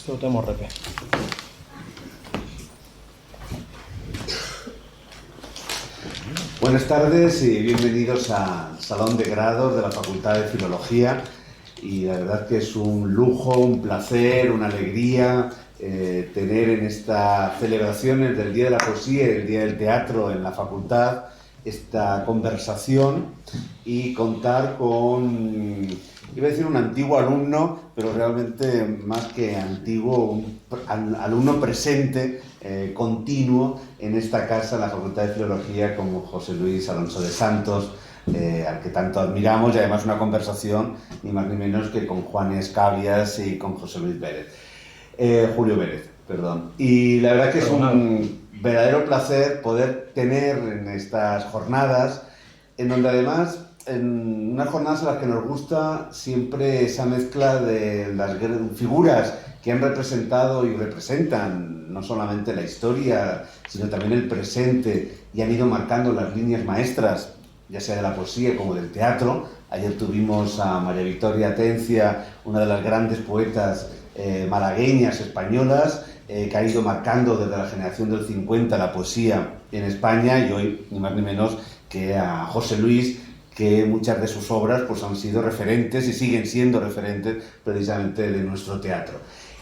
Lo tenemos repe. Buenas tardes y bienvenidos al Salón de Grados de la Facultad de Filología. Y la verdad que es un lujo, un placer, una alegría tener en estas celebraciones del Día de la Poesía y del Día del Teatro en la facultad esta conversación y contar con, iba a decir un antiguo alumno, pero realmente más que antiguo, un alumno presente, continuo en esta casa, en la Facultad de Filología, como José Luis Alonso de Santos, al que tanto admiramos, y además una conversación ni más ni menos que con Juan Escabias y con José Luis Vélez. Julio Vélez, perdón. Y la verdad que es un verdadero placer poder tener en estas jornadas, en donde además, en unas jornadas en las que nos gusta siempre esa mezcla de las figuras que han representado y representan no solamente la historia, sino también el presente y han ido marcando las líneas maestras, ya sea de la poesía como del teatro. Ayer tuvimos a María Victoria Atencia, una de las grandes poetas malagueñas españolas, que ha ido marcando desde la generación del 50 la poesía en España, y hoy ni más ni menos que a José Luis, que muchas de sus obras pues, han sido referentes y siguen siendo referentes precisamente de nuestro teatro.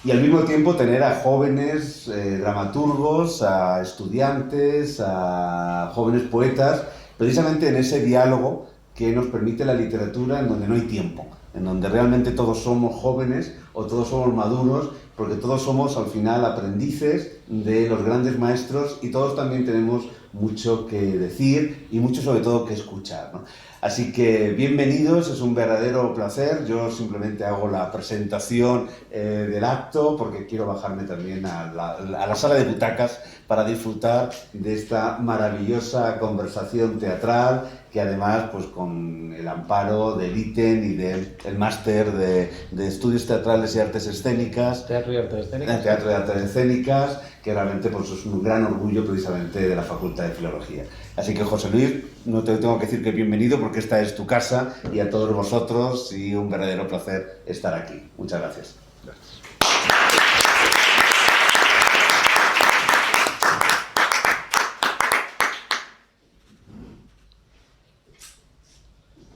Y al mismo tiempo tener a jóvenes dramaturgos, a estudiantes, a jóvenes poetas, precisamente en ese diálogo que nos permite la literatura, en donde no hay tiempo, en donde realmente todos somos jóvenes o todos somos maduros, porque todos somos al final aprendices de los grandes maestros y todos también tenemos mucho que decir y mucho sobre todo que escuchar, ¿no? Así que bienvenidos, es un verdadero placer. Yo simplemente hago la presentación del acto porque quiero bajarme también a la sala de butacas para disfrutar de esta maravillosa conversación teatral, que además pues con el amparo del ITEN y del máster de Estudios Teatrales y Artes Escénicas, Teatro y Artes Escénicas. Teatro y Artes Escénicas, que realmente pues, es un gran orgullo precisamente de la Facultad de Filología. Así que José Luis, no te tengo que decir que bienvenido porque esta es tu casa, y a todos vosotros, y un verdadero placer estar aquí. Muchas gracias. Gracias.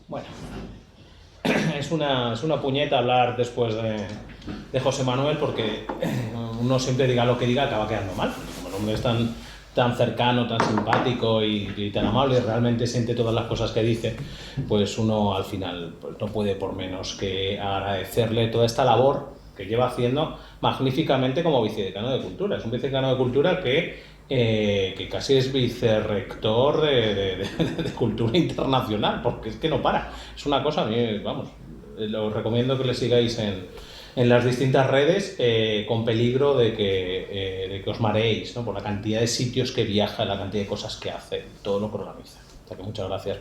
Bueno, es una puñeta hablar después de José Manuel, porque uno siempre diga lo que diga acaba quedando mal. Como el hombre es tan cercano, tan simpático y tan amable, y realmente siente todas las cosas que dice, pues uno al final pues no puede por menos que agradecerle toda esta labor que lleva haciendo magníficamente como vicedecano de Cultura. Es un vicedecano de Cultura que casi es vicerrector de Cultura Internacional, porque es que no para. Es una cosa, a mí, vamos, os recomiendo que le sigáis en las distintas redes, con peligro de que os mareéis, ¿no? Por la cantidad de sitios que viaja, la cantidad de cosas que hace, todo lo que organiza. O sea que muchas gracias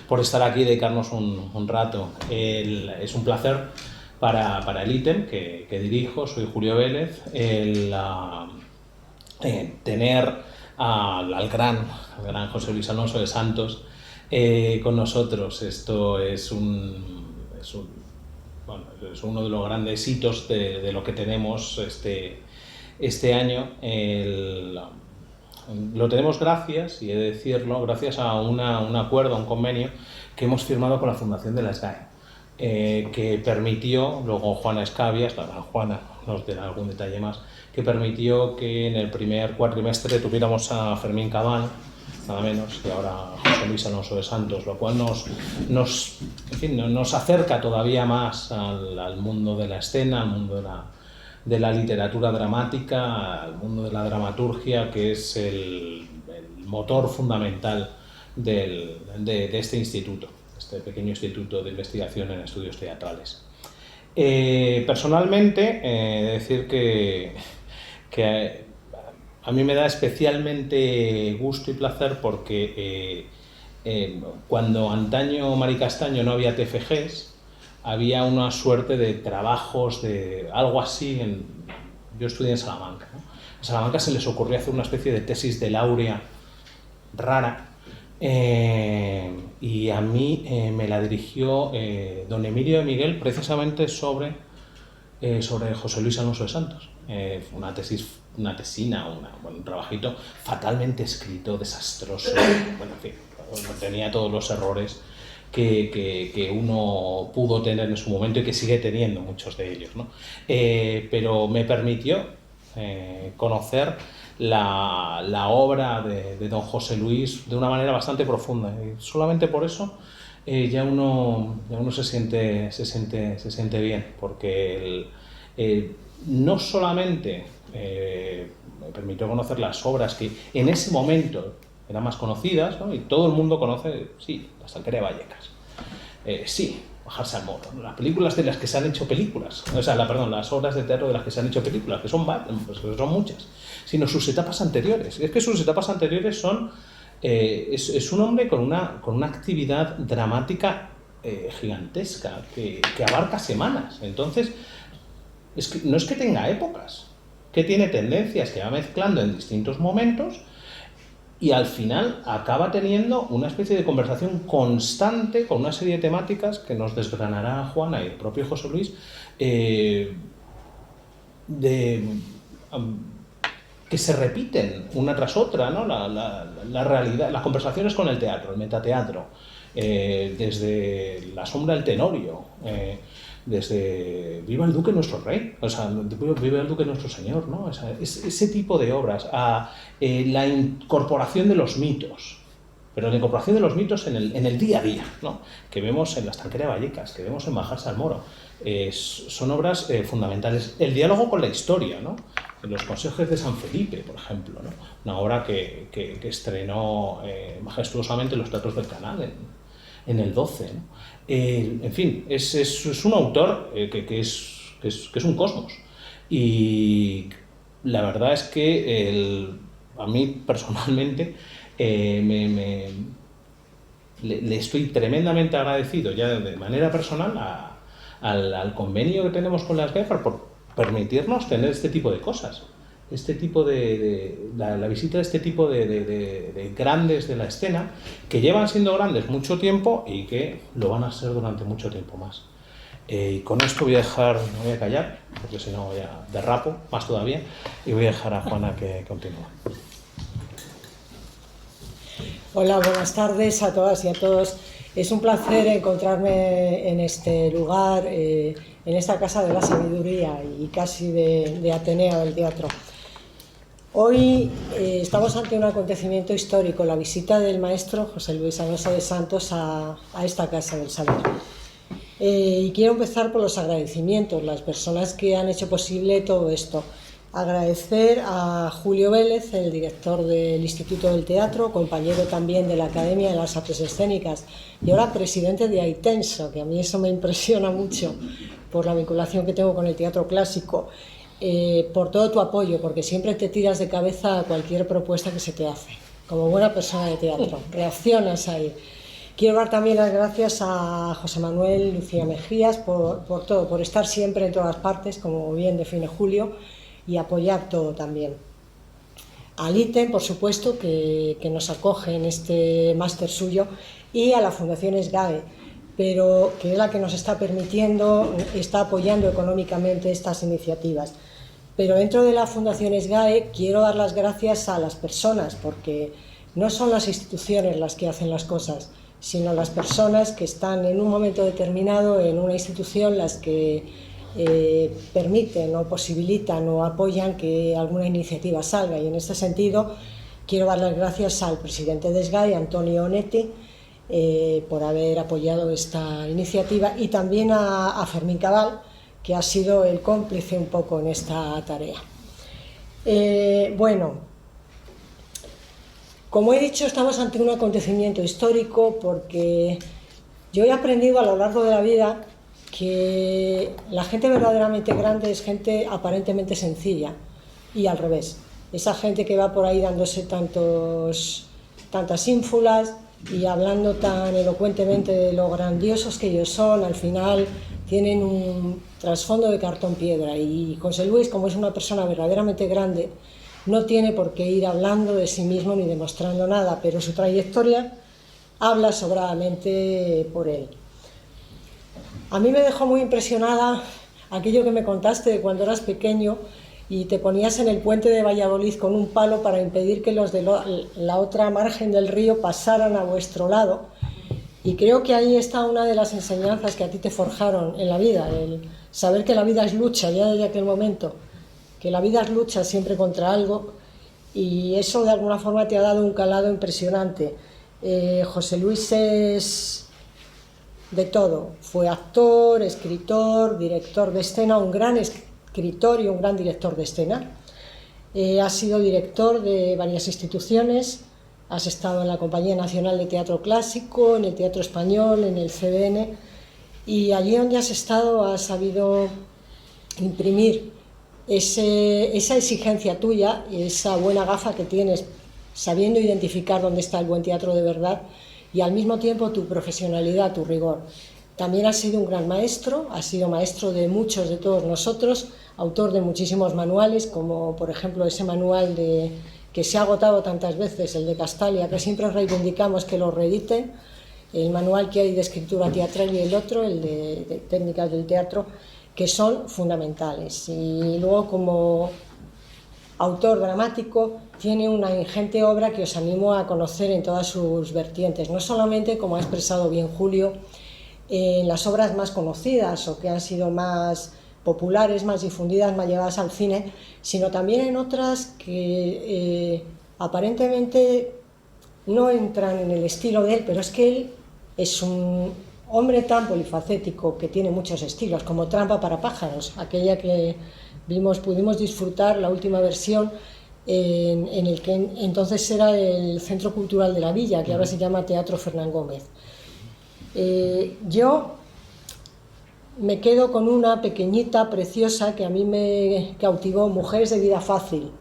por estar aquí y dedicarnos un rato. Es un placer para el ITEM que dirijo, soy Julio Vélez, tener al gran José Luis Alonso de Santos con nosotros. Esto es uno de los grandes hitos de lo que tenemos este año. Lo tenemos gracias, y he de decirlo, gracias a un acuerdo, a un convenio que hemos firmado con la Fundación de la SGAE, que permitió, luego Juana Escabias, Juana nos dará algún detalle más, que permitió que en el primer cuatrimestre tuviéramos a Fermín Cabán, nada menos, y ahora José Luis Alonso de Santos, lo cual nos acerca todavía más al mundo de la escena, al mundo de la literatura dramática, al mundo de la dramaturgia, que es el motor fundamental de este instituto, este pequeño instituto de investigación en estudios teatrales. Personalmente, decir que a mí me da especialmente gusto y placer porque cuando antaño Mari Castaño no había TFGs, había una suerte de trabajos, de algo así. Yo estudié en Salamanca, ¿no? En Salamanca se les ocurrió hacer una especie de tesis de laurea rara, y a mí me la dirigió don Emilio de Miguel, precisamente sobre sobre José Luis Alonso de Santos. Una tesina, un trabajito fatalmente escrito, desastroso, bueno, en fin, tenía todos los errores que uno pudo tener en su momento y que sigue teniendo muchos de ellos, ¿no? Pero me permitió conocer la obra de don José Luis de una manera bastante profunda, y solamente por eso ya uno se siente bien, porque no solamente me permitió conocer las obras que en ese momento eran más conocidas, ¿no? Y todo el mundo conoce, sí, la Estanquera de Vallecas, sí, Bajarse al Moro, las películas de las que se han hecho películas, o sea, las obras de teatro de las que se han hecho películas, que son muchas, sino sus etapas anteriores. Es que sus etapas anteriores son... es un hombre con una actividad dramática gigantesca que abarca semanas. Entonces, no es que tenga épocas, que tiene tendencias que va mezclando en distintos momentos y al final acaba teniendo una especie de conversación constante con una serie de temáticas que nos desgranará Juana y el propio José Luis, que se repiten una tras otra, ¿no? La realidad, las conversaciones con el teatro, el metateatro, desde La sombra del Tenorio, desde Viva el Duque nuestro Rey, o sea, Viva el Duque nuestro Señor, ¿no? O sea, ese tipo de obras, la incorporación de los mitos, pero la incorporación de los mitos en el día a día, ¿no? Que vemos en La Estanquera de Vallecas, que vemos en Bajarse al Moro, son obras fundamentales. El diálogo con la historia, ¿no? Los consejos de San Felipe, por ejemplo, ¿no? Una obra que estrenó majestuosamente los Teatros del Canal en el 12, ¿no? En fin, es un autor que es un cosmos, y la verdad es que a mí personalmente le estoy tremendamente agradecido ya de manera personal al convenio que tenemos con las GEFAR por permitirnos tener este tipo de cosas, este tipo la visita de este tipo de grandes de la escena, que llevan siendo grandes mucho tiempo y que lo van a ser durante mucho tiempo más. Y con esto me voy a callar, porque si no ya derrapo más todavía, y voy a dejar a Juana que continúe. Hola, buenas tardes a todas y a todos. Es un placer encontrarme en este lugar, en esta Casa de la Sabiduría y casi de Ateneo del Teatro. Hoy estamos ante un acontecimiento histórico, la visita del maestro José Luis Alonso de Santos a esta Casa del Saber. Y quiero empezar por los agradecimientos, las personas que han hecho posible todo esto. Agradecer a Julio Vélez, el director del Instituto del Teatro, compañero también de la Academia de las Artes Escénicas y ahora presidente de Aitenso, que a mí eso me impresiona mucho por la vinculación que tengo con el teatro clásico, por todo tu apoyo, porque siempre te tiras de cabeza a cualquier propuesta que se te hace. Como buena persona de teatro, reaccionas ahí. Quiero dar también las gracias a José Manuel Lucía Mejías por todo, por estar siempre en todas partes, como bien define Julio, y apoyar todo también. Al ITEM, por supuesto, que nos acoge en este máster suyo, y a la Fundación SGAE, pero que es la que nos está permitiendo, está apoyando económicamente estas iniciativas. Pero dentro de la Fundación SGAE quiero dar las gracias a las personas, porque no son las instituciones las que hacen las cosas, sino las personas que están en un momento determinado en una institución las que permiten o posibilitan o apoyan que alguna iniciativa salga. Y en este sentido quiero dar las gracias al presidente de SGAE, Antonio Onetti, por haber apoyado esta iniciativa, y también a Fermín Cabal, que ha sido el cómplice un poco en esta tarea. Bueno, como he dicho, estamos ante un acontecimiento histórico, porque yo he aprendido a lo largo de la vida que la gente verdaderamente grande es gente aparentemente sencilla, y al revés, esa gente que va por ahí dándose tantas ínfulas y hablando tan elocuentemente de lo grandiosos que ellos son, al final tienen un trasfondo de cartón piedra. Y José Luis, como es una persona verdaderamente grande, no tiene por qué ir hablando de sí mismo ni demostrando nada, pero su trayectoria habla sobradamente por él. A mí me dejó muy impresionada aquello que me contaste de cuando eras pequeño y te ponías en el puente de Valladolid con un palo para impedir que los de la otra margen del río pasaran a vuestro lado. Y creo que ahí está una de las enseñanzas que a ti te forjaron en la vida, el saber que la vida es lucha ya desde aquel momento, que la vida es lucha siempre contra algo, y eso de alguna forma te ha dado un calado impresionante. José Luis es de todo, fue actor, escritor, director de escena, un gran escritor y un gran director de escena. Ha sido director de varias instituciones. Has estado en la Compañía Nacional de Teatro Clásico, en el Teatro Español, en el CBN, y allí donde has estado has sabido imprimir esa exigencia tuya y esa buena gafa que tienes, sabiendo identificar dónde está el buen teatro de verdad, y al mismo tiempo tu profesionalidad, tu rigor. También has sido un gran maestro, has sido maestro de muchos de todos nosotros, autor de muchísimos manuales, como por ejemplo ese manual que se ha agotado tantas veces, el de Castalia, que siempre reivindicamos que lo reediten, el manual que hay de escritura teatral y el otro, el de técnicas del teatro, que son fundamentales. Y luego, como autor dramático, tiene una ingente obra que os animo a conocer en todas sus vertientes, no solamente, como ha expresado bien Julio, en las obras más conocidas o que han sido más populares, más difundidas, más llevadas al cine, sino también en otras que aparentemente no entran en el estilo de él, pero es que él es un hombre tan polifacético que tiene muchos estilos, como Trampa para pájaros, aquella que pudimos disfrutar, la última versión, en el que entonces era el Centro Cultural de la Villa, que ahora se llama Teatro Fernán Gómez. Yo me quedo con una pequeñita, preciosa, que a mí me cautivó, Mujeres de vida fácil.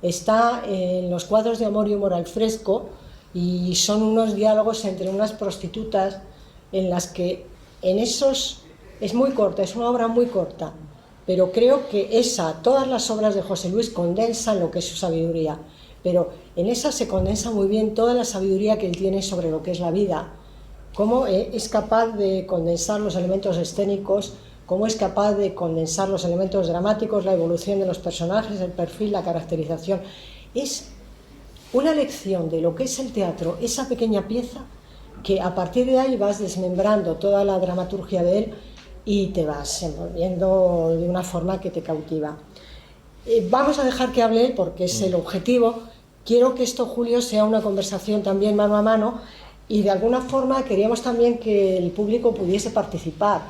Está en los cuadros de Amor y Humor al fresco, y son unos diálogos entre unas prostitutas en las que es muy corta, es una obra muy corta, pero creo que todas las obras de José Luis condensan lo que es su sabiduría, pero en esa se condensa muy bien toda la sabiduría que él tiene sobre lo que es la vida, cómo es capaz de condensar los elementos escénicos, cómo es capaz de condensar los elementos dramáticos, la evolución de los personajes, el perfil, la caracterización. Es una lección de lo que es el teatro, esa pequeña pieza, que a partir de ahí vas desmembrando toda la dramaturgia de él y te vas envolviendo de una forma que te cautiva. Vamos a dejar que hable él porque es el objetivo. Quiero que esto, Julio, sea una conversación también mano a mano, y de alguna forma queríamos también que el público pudiese participar.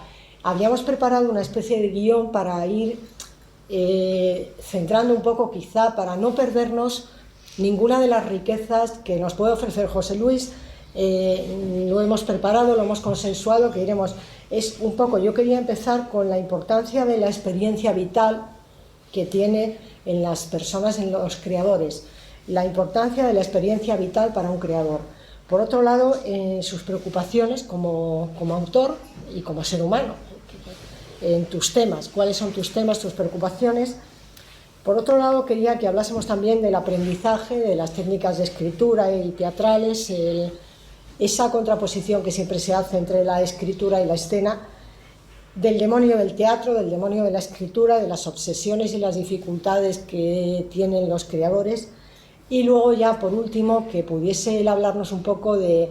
Habíamos preparado una especie de guión para ir centrando un poco, quizá para no perdernos ninguna de las riquezas que nos puede ofrecer José Luis. Lo hemos preparado, lo hemos consensuado, que iremos. Es un poco, yo quería empezar con la importancia de la experiencia vital que tiene en las personas, en los creadores, la importancia de la experiencia vital para un creador. Por otro lado, sus preocupaciones como autor y como ser humano, en tus temas, cuáles son tus temas, tus preocupaciones. Por otro lado, quería que hablásemos también del aprendizaje, de las técnicas de escritura y teatrales, esa contraposición que siempre se hace entre la escritura y la escena, del demonio del teatro, del demonio de la escritura, de las obsesiones y las dificultades que tienen los creadores. Y luego ya, por último, que pudiese él hablarnos un poco de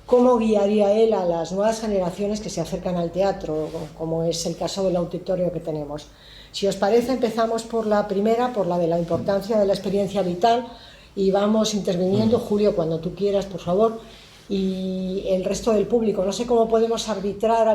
cómo guiaría él a las nuevas generaciones que se acercan al teatro, como es el caso del auditorio que tenemos. Si os parece, empezamos por la primera, por la de la importancia de la experiencia vital, y vamos interviniendo. Julio, cuando tú quieras, por favor, y el resto del público. No sé cómo podemos arbitrar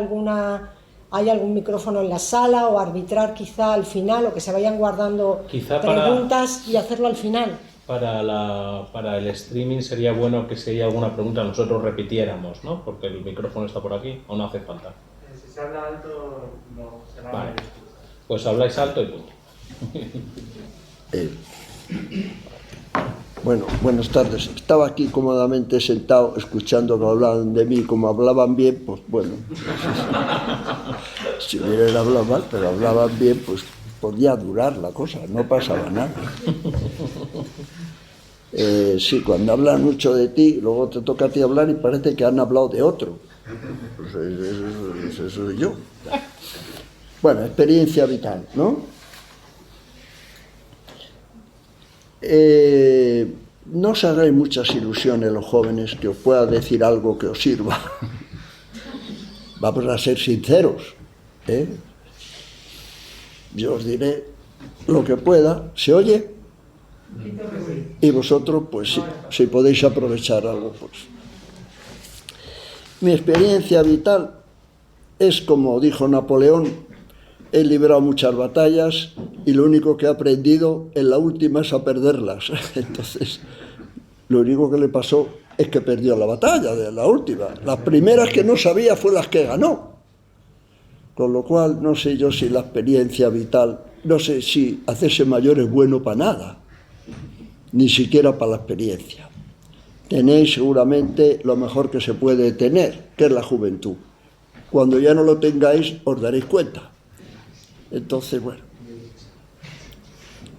¿hay algún micrófono en la sala, o arbitrar quizá al final, o que se vayan guardando preguntas y hacerlo al final? Para el streaming sería bueno que si hay alguna pregunta nosotros repitiéramos, ¿no? Porque el micrófono está por aquí, o no hace falta. Si se habla alto, no se va a ver. Pues habláis alto y punto. Bueno, buenas tardes. Estaba aquí cómodamente sentado escuchando que hablaban de mí. Como hablaban bien, pues bueno, si hubieran hablado mal, pero hablaban bien, pues podía durar la cosa, no pasaba nada. Sí, cuando hablan mucho de ti, luego te toca a ti hablar y parece que han hablado de otro. Pues eso soy yo. Bueno, experiencia vital, ¿no? No os hagáis muchas ilusiones los jóvenes que os pueda decir algo que os sirva. Vamos a ser sinceros, ¿eh? Yo os diré lo que pueda. ¿Se oye? Y vosotros, pues sí, si podéis aprovechar algo, pues. Mi experiencia vital es como dijo Napoleón: he librado muchas batallas y lo único que he aprendido en la última es a perderlas. Entonces, lo único que le pasó es que perdió la batalla de la última. Las primeras que no sabía fue las que ganó. Con lo cual, no sé yo si la experiencia vital, no sé si hacerse mayor es bueno para nada, ni siquiera para la experiencia. Tenéis seguramente lo mejor que se puede tener, que es la juventud. Cuando ya no lo tengáis, os daréis cuenta. Entonces, bueno,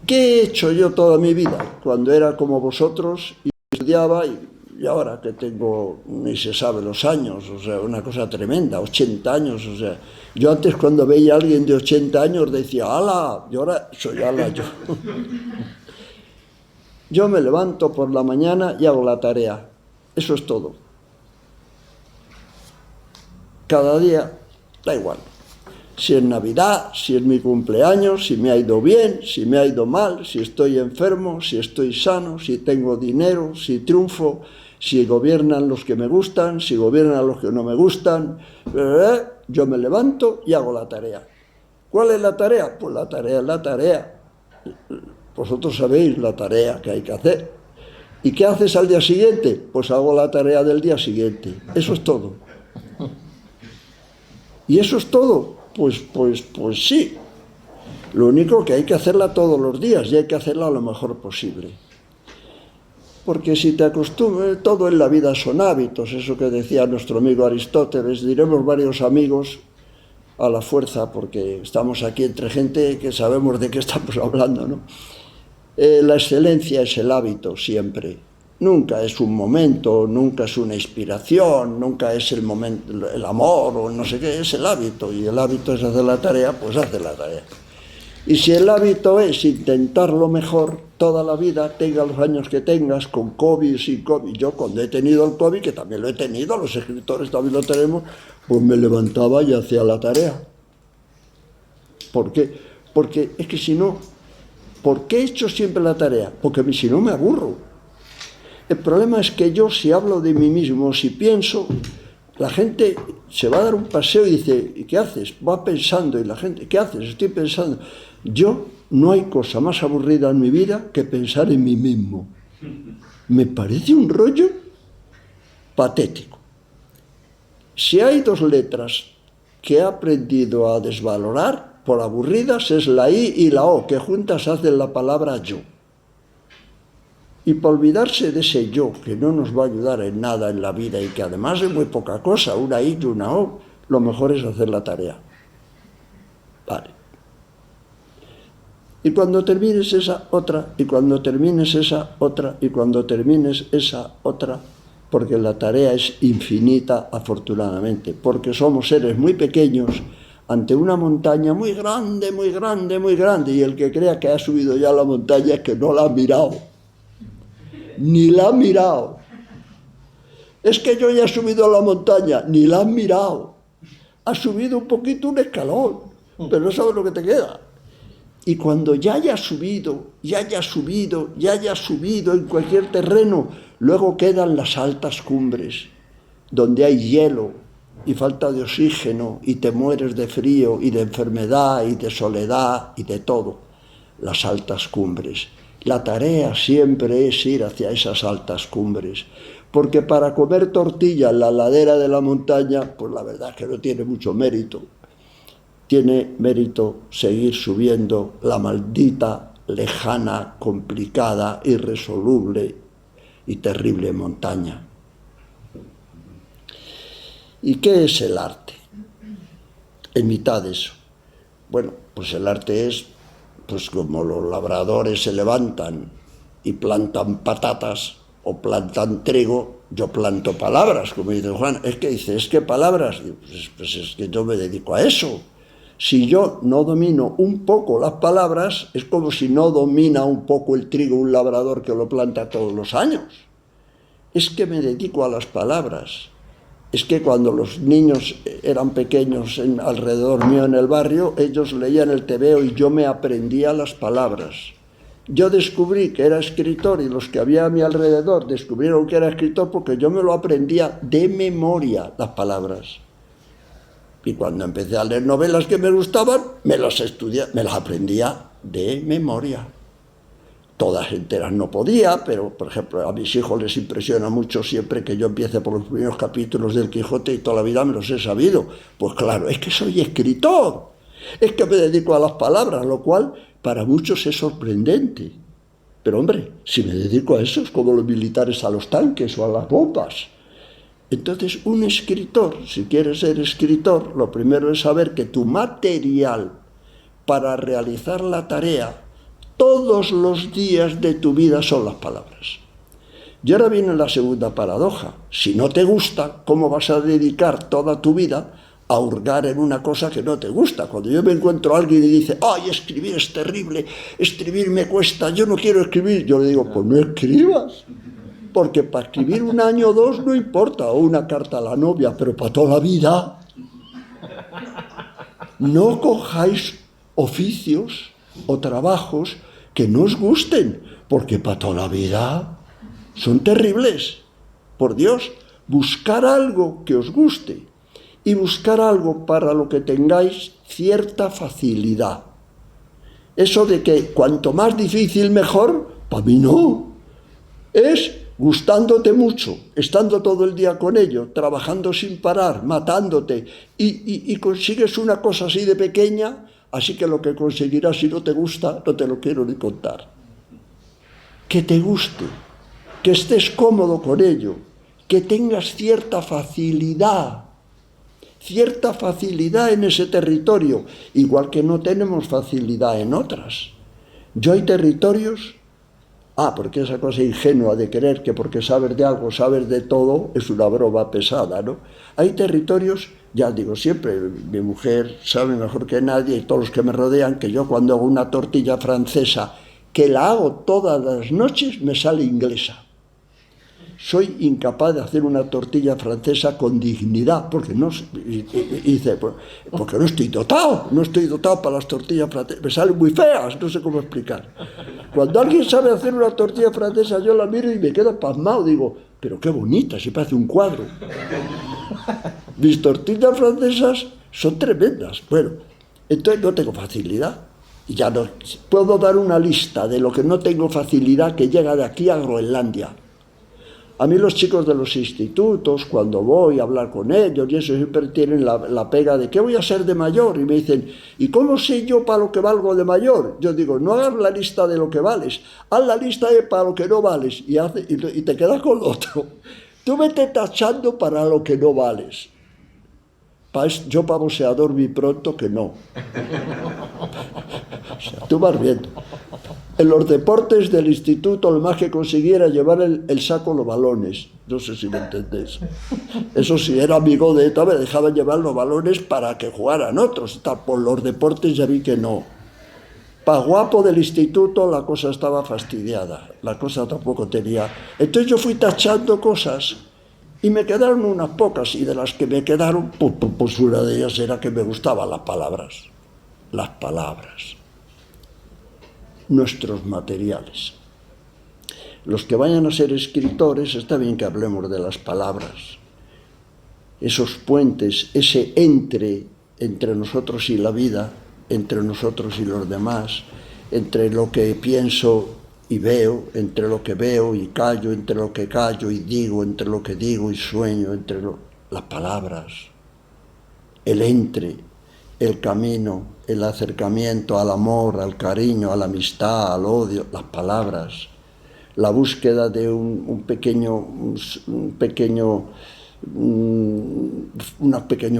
¿qué he hecho yo toda mi vida? Cuando era como vosotros y estudiaba, y ahora que tengo, ni se sabe los años, o sea, una cosa tremenda, 80 años, o sea, yo antes cuando veía a alguien de 80 años decía, ¡hala! Y ahora soy ala yo. Yo me levanto por la mañana y hago la tarea. Eso es todo. Cada día, da igual. Si es Navidad, si es mi cumpleaños, si me ha ido bien, si me ha ido mal, si estoy enfermo, si estoy sano, si tengo dinero, si triunfo, si gobiernan los que me gustan, si gobiernan los que no me gustan. Yo me levanto y hago la tarea. ¿Cuál es la tarea? Pues la tarea es la tarea. Vosotros sabéis la tarea que hay que hacer. ¿Y qué haces al día siguiente? Pues hago la tarea del día siguiente. Eso es todo. ¿Y eso es todo? Pues sí. Lo único que hay que hacerla todos los días y hay que hacerla lo mejor posible. Porque si te acostumbras, todo en la vida son hábitos, eso que decía nuestro amigo Aristóteles, diremos varios amigos a la fuerza, porque estamos aquí entre gente que sabemos de qué estamos hablando, ¿no? La excelencia es el hábito siempre. Nunca es un momento, nunca es una inspiración, nunca es el momento, el amor o no sé qué, es el hábito. Y el hábito es hacer la tarea, pues hace la tarea. Y si el hábito es intentarlo mejor toda la vida, tenga los años que tengas, con COVID, sin COVID. Yo cuando he tenido el COVID, que también lo he tenido, los escritores también lo tenemos, pues me levantaba y hacía la tarea. ¿Por qué? Porque es que si no, ¿por qué he hecho siempre la tarea? Porque si no me aburro. El problema es que yo, si hablo de mí mismo, si pienso, la gente se va a dar un paseo y dice, ¿y qué haces? Va pensando, y la gente, ¿qué haces? Estoy pensando. Yo, no hay cosa más aburrida en mi vida que pensar en mí mismo. Me parece un rollo patético. Si hay dos letras que he aprendido a desvalorar por aburridas, es la I y la O, que juntas hacen la palabra yo. Y para olvidarse de ese yo, que no nos va a ayudar en nada en la vida y que además es muy poca cosa, una I y una O, lo mejor es hacer la tarea. Vale. Y cuando termines esa, otra, y cuando termines esa, otra, y cuando termines esa, otra, porque la tarea es infinita, afortunadamente, porque somos seres muy pequeños ante una montaña muy grande, muy grande, muy grande, y el que crea que ha subido ya la montaña es que no la ha mirado. Ni la han mirado. Es que yo ya he subido a la montaña, ni la han mirado. Has subido un poquito un escalón, pero no sabes lo que te queda. Y cuando ya hayas subido en cualquier terreno, luego quedan las altas cumbres, donde hay hielo y falta de oxígeno, y te mueres de frío y de enfermedad y de soledad y de todo. Las altas cumbres. La tarea siempre es ir hacia esas altas cumbres, porque para comer tortilla en la ladera de la montaña, pues la verdad es que no tiene mucho mérito. Tiene mérito seguir subiendo la maldita, lejana, complicada, irresoluble y terrible montaña. ¿Y qué es el arte? En mitad de eso. Bueno, pues el arte es, pues como los labradores se levantan y plantan patatas o plantan trigo, yo planto palabras, como dice Juan. Es que dice, es que palabras, pues es que yo me dedico a eso. Si yo no domino un poco las palabras, es como si no domina un poco el trigo un labrador que lo planta todos los años. Es que me dedico a las palabras. Es que cuando los niños eran pequeños alrededor mío en el barrio, ellos leían el tebeo y yo me aprendía las palabras. Yo descubrí que era escritor y los que había a mi alrededor descubrieron que era escritor porque yo me lo aprendía de memoria, las palabras. Y cuando empecé a leer novelas que me gustaban, me las aprendía de memoria. Todas enteras no podía, pero, por ejemplo, a mis hijos les impresiona mucho siempre que yo empiece por los primeros capítulos del Quijote y toda la vida me los he sabido. Pues claro, es que soy escritor, es que me dedico a las palabras, lo cual para muchos es sorprendente. Pero hombre, si me dedico a eso es como los militares a los tanques o a las bombas. Entonces, un escritor, si quieres ser escritor, lo primero es saber que tu material para realizar la tarea todos los días de tu vida son las palabras. Y ahora viene la segunda paradoja. Si no te gusta, ¿cómo vas a dedicar toda tu vida a hurgar en una cosa que no te gusta? Cuando yo me encuentro a alguien y dice, ¡ay, escribir es terrible! Escribir me cuesta, yo no quiero escribir. Yo le digo, pues no escribas. Porque para escribir 1 año o 2 no importa, o una carta a la novia, pero para toda la vida no cojáis oficios o trabajos que no os gusten, porque para toda la vida son terribles. Por Dios, buscar algo que os guste y buscar algo para lo que tengáis cierta facilidad. Eso de que cuanto más difícil mejor, para mí no. Es gustándote mucho, estando todo el día con ello, trabajando sin parar, matándote, y consigues una cosa así de pequeña, así que lo que conseguirás si no te gusta, no te lo quiero ni contar. Que te guste, que estés cómodo con ello, que tengas cierta facilidad en ese territorio, igual que no tenemos facilidad en otras. Yo hay territorios... porque esa cosa ingenua de creer que porque sabes de algo, sabes de todo, es una broma pesada, ¿no? Hay territorios, ya digo siempre, mi mujer sabe mejor que nadie y todos los que me rodean, que yo cuando hago una tortilla francesa, que la hago todas las noches, me sale inglesa. Soy incapaz de hacer una tortilla francesa con dignidad, porque no estoy dotado para las tortillas francesas, me salen muy feas, no sé cómo explicar. Cuando alguien sabe hacer una tortilla francesa, yo la miro y me quedo pasmado, digo, pero qué bonita, si parece un cuadro. Mis tortillas francesas son tremendas. Bueno, entonces no tengo facilidad. Ya no puedo dar una lista de lo que no tengo facilidad que llega de aquí a Groenlandia. A mí los chicos de los institutos, cuando voy a hablar con ellos, y eso siempre tienen la pega de ¿qué voy a ser de mayor? Y me dicen, ¿y cómo sé yo para lo que valgo de mayor? Yo digo, no hagas la lista de lo que vales, haz la lista de para lo que no vales, y te quedas con lo otro. Tú vete tachando para lo que no vales. Yo para boxeador vi pronto que no. O sea, tú vas viendo. En los deportes del instituto lo más que consiguiera llevar el saco los balones. No sé si me entendés. Eso sí, era amigo de ETA, me dejaban llevar los balones para que jugaran otros. Por los deportes ya vi que no. Para guapo del instituto la cosa estaba fastidiada. La cosa tampoco tenía... Entonces yo fui tachando cosas y me quedaron unas pocas. Y de las que me quedaron, pues una de ellas era que me gustaban las palabras. Las palabras. Nuestros materiales. Los que vayan a ser escritores, está bien que hablemos de las palabras. Esos puentes, ese entre nosotros y la vida, entre nosotros y los demás, entre lo que pienso y veo, entre lo que veo y callo, entre lo que callo y digo, entre lo que digo y sueño, las palabras, el camino, el acercamiento al amor, al cariño, a la amistad, al odio, las palabras, la búsqueda de un pequeño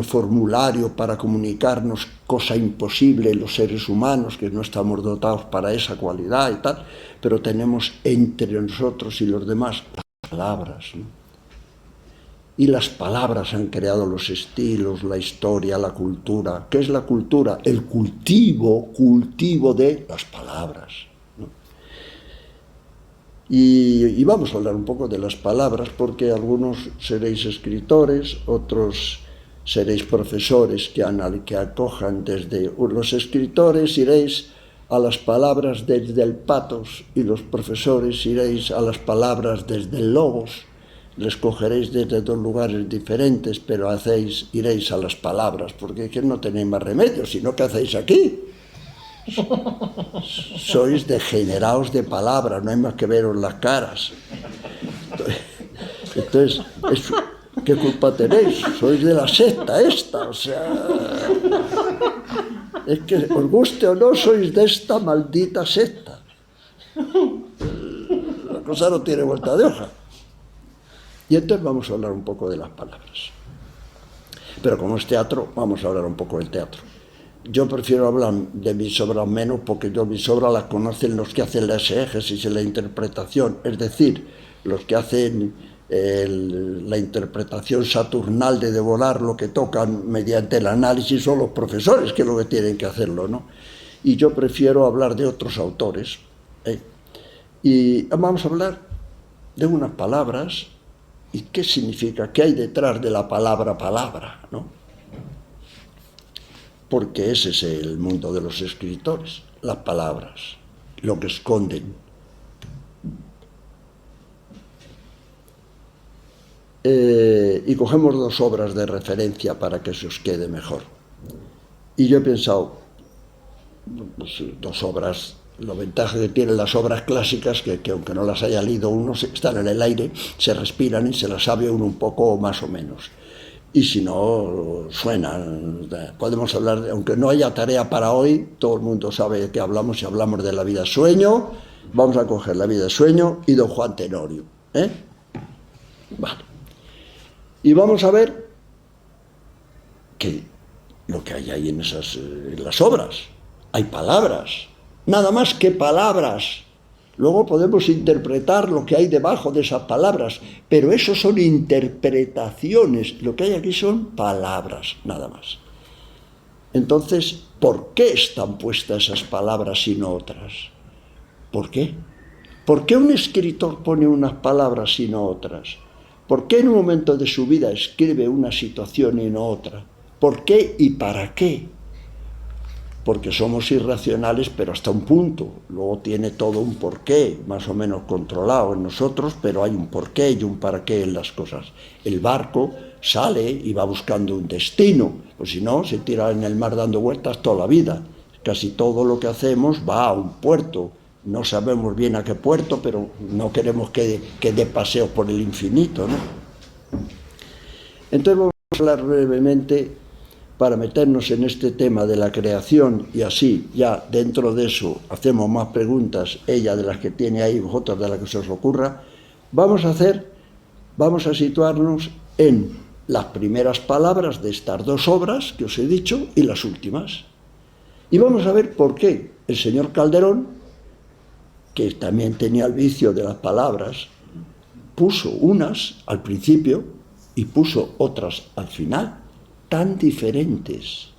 formulario para comunicarnos, cosa imposible los seres humanos, que no estamos dotados para esa cualidad y tal, pero tenemos entre nosotros y los demás palabras, ¿no? Y las palabras han creado los estilos, la historia, la cultura. ¿Qué es la cultura? El cultivo de las palabras, ¿no? Y vamos a hablar un poco de las palabras, porque algunos seréis escritores, otros seréis profesores que acojan desde... Los escritores iréis a las palabras desde el patos y los profesores iréis a las palabras desde el logos. Les cogeréis desde dos lugares diferentes, pero iréis a las palabras, porque es que no tenéis más remedio, sino ¿qué hacéis aquí? Sois degenerados de palabras, no hay más que veros las caras. Entonces, ¿qué culpa tenéis? Sois de la secta esta, o sea... Es que os guste o no, sois de esta maldita secta. La cosa no tiene vuelta de hoja. Y entonces vamos a hablar un poco de las palabras. Pero como es teatro, vamos a hablar un poco del teatro. Yo prefiero hablar de mis obras menos, porque mis obras las conocen los que hacen la exégesis y la interpretación, es decir, los que hacen la interpretación saturnal de devorar lo que tocan mediante el análisis, son los profesores que es lo que tienen que hacerlo, ¿no? Y yo prefiero hablar de otros autores, ¿eh? Y vamos a hablar de unas palabras. ¿Y qué significa? ¿Qué hay detrás de la palabra palabra, ¿no? Porque ese es el mundo de los escritores, las palabras, lo que esconden. Y cogemos dos obras de referencia para que se os quede mejor. Y yo he pensado, pues, dos obras. La ventaja que tienen las obras clásicas, que aunque no las haya leído uno, están en el aire, se respiran y se las sabe uno un poco más o menos. Y si no, suenan. Podemos hablar, aunque no haya tarea para hoy, todo el mundo sabe de qué hablamos. Si hablamos de La vida sueño, vamos a coger La vida sueño y Don Juan Tenorio, ¿eh? Vale. Y vamos a ver que lo que hay ahí en las obras. Hay palabras. Nada más que palabras. Luego podemos interpretar lo que hay debajo de esas palabras, pero eso son interpretaciones. Lo que hay aquí son palabras, nada más. Entonces, ¿por qué están puestas esas palabras y no otras? ¿Por qué? ¿Por qué un escritor pone unas palabras y no otras? ¿Por qué en un momento de su vida escribe una situación y no otra? ¿Por qué y para qué? Porque somos irracionales, pero hasta un punto. Luego tiene todo un porqué, más o menos controlado en nosotros, pero hay un porqué y un para qué en las cosas. El barco sale y va buscando un destino, pues si no, se tira en el mar dando vueltas toda la vida. Casi todo lo que hacemos va a un puerto. No sabemos bien a qué puerto, pero no queremos que dé paseos por el infinito, ¿no? Entonces vamos a hablar brevemente, para meternos en este tema de la creación, y así ya dentro de eso hacemos más preguntas, ella de las que tiene ahí, vosotros de las que se os ocurra. Vamos a situarnos en las primeras palabras de estas dos obras que os he dicho y las últimas. Y vamos a ver por qué el señor Calderón, que también tenía el vicio de las palabras, puso unas al principio y puso otras al final, tan diferentes.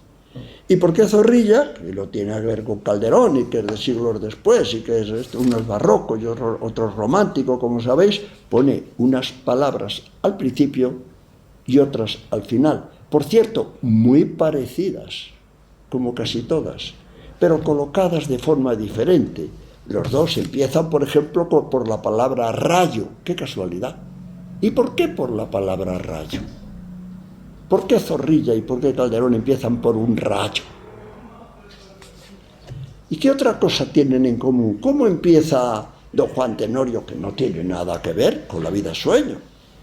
¿Y por qué Zorrilla, que lo tiene que ver con Calderón y que es de siglos después y que es uno es barroco y otro es romántico, como sabéis, pone unas palabras al principio y otras al final? Por cierto, muy parecidas, como casi todas, pero colocadas de forma diferente. Los dos empiezan, por ejemplo, por la palabra rayo. ¡Qué casualidad! ¿Y por qué por la palabra rayo? ¿Por qué Zorrilla y por qué Calderón empiezan por un rayo? ¿Y qué otra cosa tienen en común? ¿Cómo empieza Don Juan Tenorio, que no tiene nada que ver con La vida sueño?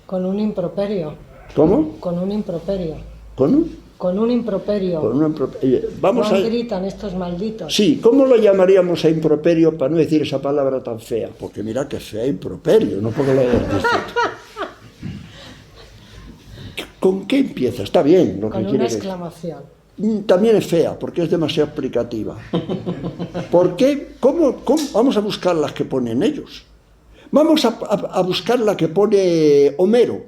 Con un improperio. ¿Cómo? Con un improperio. ¿Con un? Con un improperio. Con un improperio. Vamos ¿Cómo a... gritan estos malditos? Sí, ¿cómo lo llamaríamos a improperio para no decir esa palabra tan fea? Porque mira que fea improperio, no porque lo hayas distinto. ¿Con qué empieza? Está bien lo que Con quiere una decir. exclamación. También es fea, porque es demasiado explicativa. ¿Por qué? ¿Cómo? Vamos a buscar las que ponen ellos. Vamos a buscar la que pone Homero.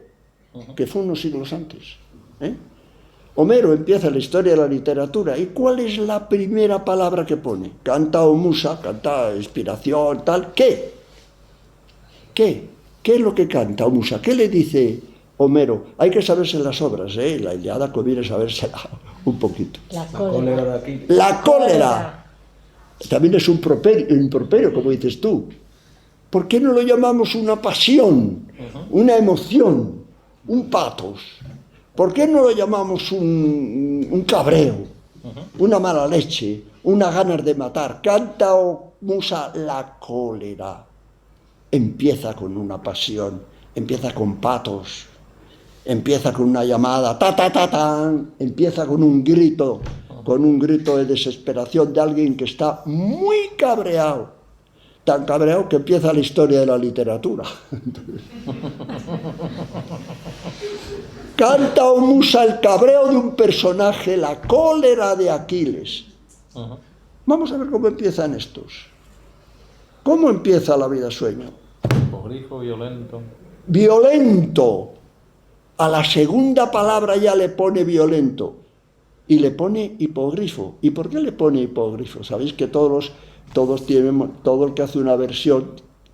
que fue unos siglos antes. Homero empieza la historia de la literatura, ¿y cuál es la primera palabra que pone? Canta o musa, canta inspiración, tal. ¿Qué? ¿Qué es lo que canta o musa? ¿Qué le dice Homero? Hay que saberse las obras, la Ilíada conviene sabérsela un poquito. La cólera de aquí. La cólera también es un improperio, como dices tú. ¿Por qué no lo llamamos una pasión, una emoción, un patos? ¿Por qué no lo llamamos un cabreo, una mala leche, una ganas de matar? Canta o musa la cólera. Empieza con una pasión, empieza con patos, empieza con una llamada, ta ta ta tan, empieza con un grito de desesperación de alguien que está muy cabreado, tan cabreado que empieza la historia de la literatura. Canta o musa el cabreo de un personaje, la cólera de Aquiles. Vamos a ver cómo empiezan estos. ¿Cómo empieza la vida sueño? Hipogrifo, violento. Violento. A la segunda palabra ya le pone violento. Y le pone hipogrifo. ¿Y por qué le pone hipogrifo? Sabéis que todo el que hace una versión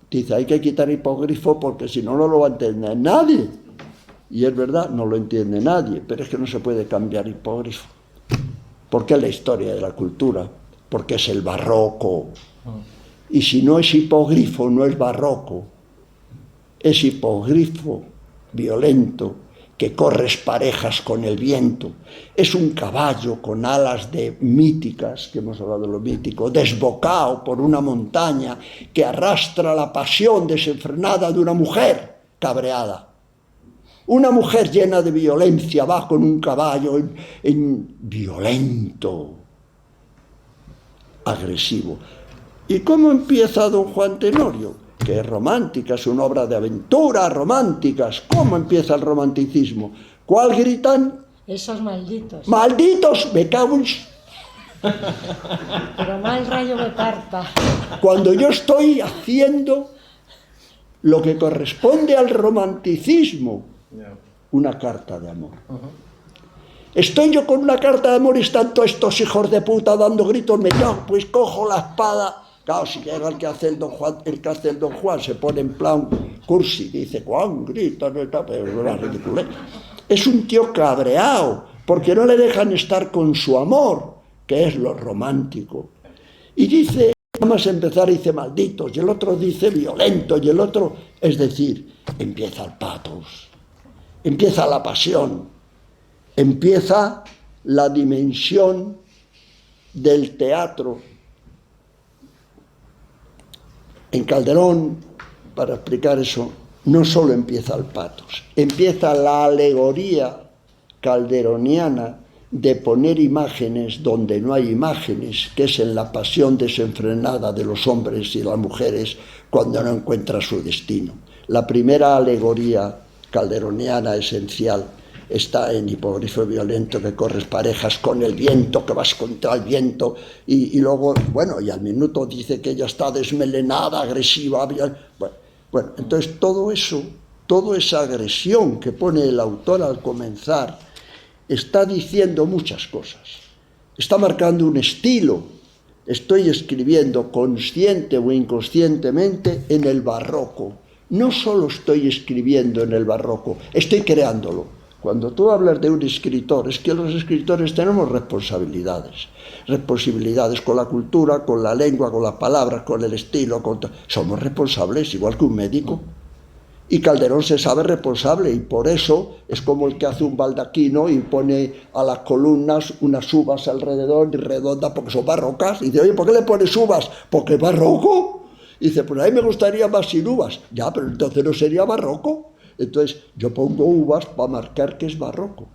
dice hay que quitar hipogrifo porque si no, no lo va a entender nadie. Y es verdad, no lo entiende nadie, pero es que no se puede cambiar hipogrifo. Porque es la historia de la cultura, porque es el barroco. Y si no es hipogrifo, no es barroco. Es hipogrifo violento, que corres parejas con el viento. Es un caballo con alas míticas, que hemos hablado de lo mítico, desbocado por una montaña que arrastra la pasión desenfrenada de una mujer cabreada. Una mujer llena de violencia va con un caballo violento, agresivo. ¿Y cómo empieza don Juan Tenorio? Que es romántica, es una obra de aventuras románticas. ¿Cómo empieza el romanticismo? ¿Cuál gritan? Esos malditos. ¡Malditos! ¡Me cago en... Pero mal rayo me parta. Cuando yo estoy haciendo lo que corresponde al romanticismo, una carta de amor. Estoy yo con una carta de amor y están todos estos hijos de puta dando gritos, pues cojo la espada. Claro, si llega el que hace el Don Juan, se pone en plan cursi, dice, Juan, grita, no está, pero no la ridiculez. Es un tío cabreado, porque no le dejan estar con su amor, que es lo romántico. Y dice, nada más empezar, dice malditos, y el otro dice violento, y el otro, es decir, empieza el patos, empieza la pasión, empieza la dimensión del teatro. En Calderón, para explicar eso, no solo empieza el patos, empieza la alegoría calderoniana de poner imágenes donde no hay imágenes, que es en la pasión desenfrenada de los hombres y las mujeres cuando no encuentran su destino. La primera alegoría calderoniana esencial está en hipogrifo violento, que corres parejas con el viento, que vas contra el viento, y luego, bueno, y al minuto dice que ella está desmelenada, agresiva, bueno, entonces todo eso, toda esa agresión que pone el autor al comenzar, está diciendo muchas cosas, está marcando un estilo. Estoy escribiendo consciente o inconscientemente en el barroco. No solo estoy escribiendo en el barroco, estoy creándolo. Cuando tú hablas de un escritor, es que los escritores tenemos responsabilidades con la cultura, con la lengua, con las palabras, con el estilo, somos responsables, igual que un médico. Y Calderón se sabe responsable, y por eso es como el que hace un baldaquino y pone a las columnas unas uvas alrededor y redonda porque son barrocas. Y dice, oye, ¿por qué le pones uvas? Porque es barroco. Y dice, pues a mí me gustaría más sin uvas. Ya, pero entonces no sería barroco. Entonces yo pongo uvas para marcar que es barroco.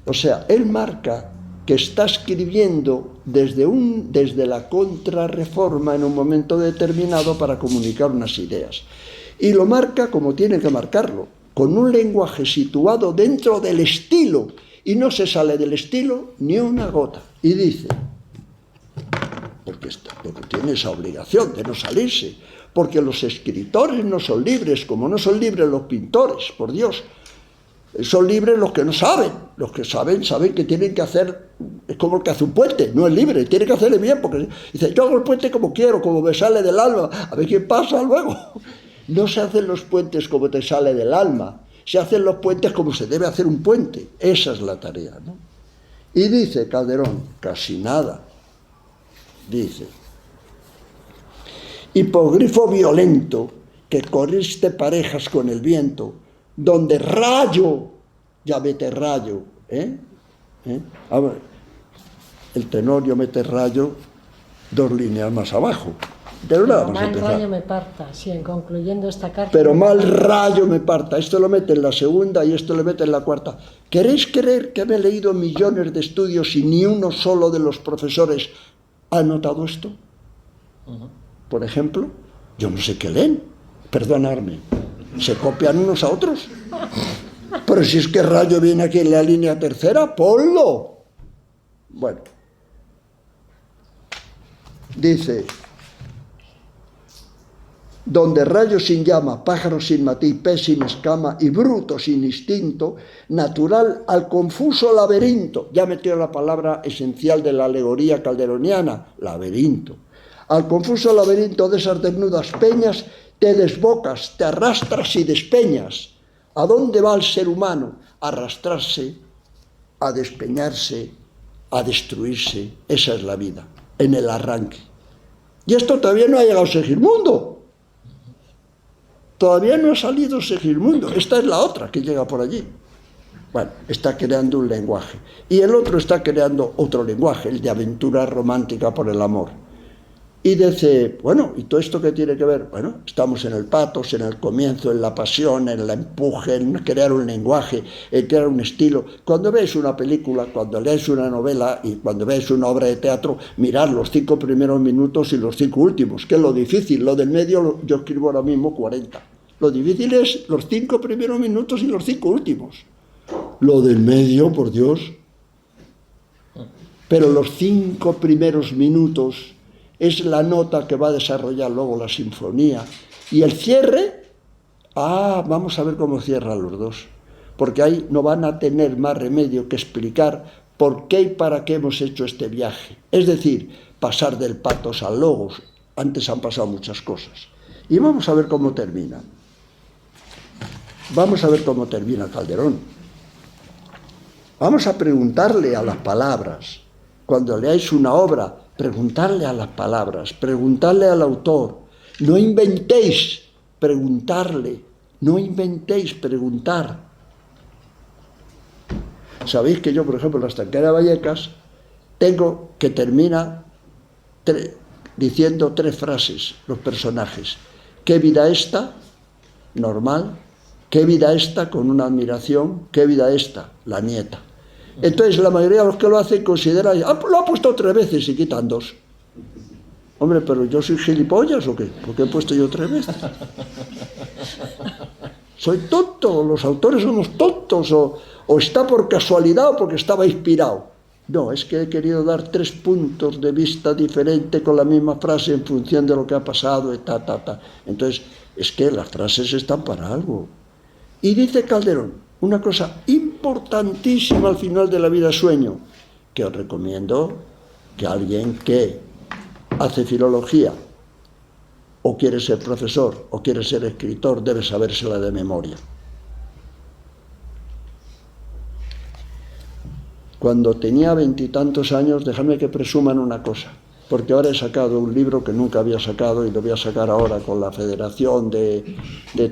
O sea, él marca que está escribiendo desde la contrarreforma en un momento determinado para comunicar unas ideas. Y lo marca como tiene que marcarlo, con un lenguaje situado dentro del estilo, y no se sale del estilo ni una gota. Y dice, porque tiene esa obligación de no salirse, porque los escritores no son libres, como no son libres los pintores, por Dios. Son libres los que no saben. Los que saben que tienen que hacer, es como el que hace un puente, no es libre, tiene que hacerle bien, porque dice, yo hago el puente como quiero, como me sale del alma, a ver qué pasa luego. No se hacen los puentes como te sale del alma, se hacen los puentes como se debe hacer un puente. Esa es la tarea, ¿no? Y dice Calderón, casi nada, dice, hipogrifo violento, que corriste parejas con el viento, donde rayo, ya mete rayo, A ver, el tenorio mete rayo 2 líneas más abajo. Pero nada, vamos a mal empezar. rayo me parta, sí, en concluyendo esta carta. Pero mal rayo me parta. Esto lo mete en la segunda y esto lo mete en la cuarta. ¿Queréis creer que me he leído millones de estudios y ni uno solo de los profesores ha notado esto? Por ejemplo, yo no sé qué leen. Perdonadme. ¿Se copian unos a otros? Pero si es que rayo viene aquí en la línea tercera, ponlo. Bueno. Dice, donde rayo sin llama, pájaro sin matiz, pez sin escama y bruto sin instinto, natural al confuso laberinto. Ya metió la palabra esencial de la alegoría calderoniana, laberinto. Al confuso laberinto de esas desnudas peñas, te desbocas, te arrastras y despeñas. ¿A dónde va el ser humano? A arrastrarse, a despeñarse, a destruirse. Esa es la vida, en el arranque. Y esto todavía no ha llegado a Segismundo. Todavía no ha salido Segismundo. Esta es la otra que llega por allí. Bueno, está creando un lenguaje. Y el otro está creando otro lenguaje, el de aventura romántica por el amor. Y dice, bueno, ¿y todo esto qué tiene que ver? Bueno, estamos en el patos, en el comienzo, en la pasión, en el empuje, en crear un lenguaje, en crear un estilo. Cuando veis una película, cuando leáis una novela y cuando veis una obra de teatro, mirad los 5 primeros minutos y los 5 últimos, que es lo difícil. Lo del medio, yo escribo ahora mismo 40. Lo difícil es los 5 primeros minutos y los 5 últimos. Lo del medio, por Dios. Pero los 5 primeros minutos es la nota que va a desarrollar luego la sinfonía. Y el cierre, vamos a ver cómo cierran los dos. Porque ahí no van a tener más remedio que explicar por qué y para qué hemos hecho este viaje. Es decir, pasar del patos al logos. Antes han pasado muchas cosas. Y vamos a ver cómo termina. Vamos a ver cómo termina Calderón. Vamos a preguntarle a las palabras. Cuando leáis una obra, preguntarle a las palabras, preguntarle al autor. No inventéis, preguntarle. No inventéis, preguntar. Sabéis que yo, por ejemplo, en la Estanquera de Vallecas, tengo que termina diciendo 3 frases, los personajes. ¿Qué vida esta? Normal. ¿Qué vida esta? Con una admiración. ¿Qué vida esta? La nieta. Entonces la mayoría de los que lo hacen consideran, lo ha puesto 3 veces y quitan 2. Hombre, pero yo soy gilipollas o qué, ¿por qué he puesto yo 3 veces? Soy tonto, los autores somos tontos, o está por casualidad o porque estaba inspirado. No, es que he querido dar 3 puntos de vista diferentes con la misma frase en función de lo que ha pasado, Entonces, es que las frases están para algo. Y dice Calderón, una cosa importantísima al final de La vida sueño, que os recomiendo que alguien que hace filología, o quiere ser profesor, o quiere ser escritor, debe sabérsela de memoria. Cuando tenía 20 y tantos años, dejadme que presuman una cosa, porque ahora he sacado un libro que nunca había sacado y lo voy a sacar ahora con la Federación de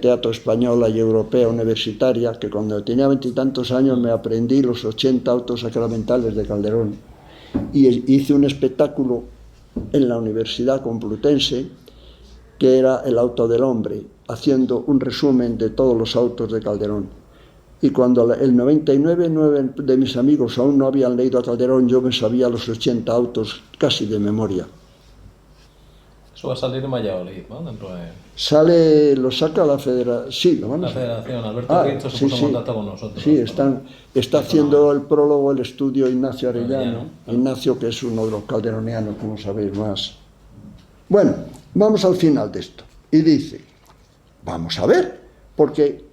Teatro Española y Europea Universitaria, que cuando tenía 20 y tantos años me aprendí los 80 autos sacramentales de Calderón y hice un espectáculo en la Universidad Complutense que era el auto del hombre, haciendo un resumen de todos los autos de Calderón. Y cuando el 99 de mis amigos aún no habían leído a Calderón, yo me sabía los 80 autos casi de memoria. Eso va a salir en Valladolid, ¿no? Dentro de... Lo saca la Federación. Sí, lo van a la Federación. Alberto Rienzo se puso en contacto con nosotros. Sí, está haciendo el prólogo, el estudio Ignacio Arellano. Ignacio, que es uno de los calderonianos, como sabéis más. Bueno, vamos al final de esto. Y dice, vamos a ver, porque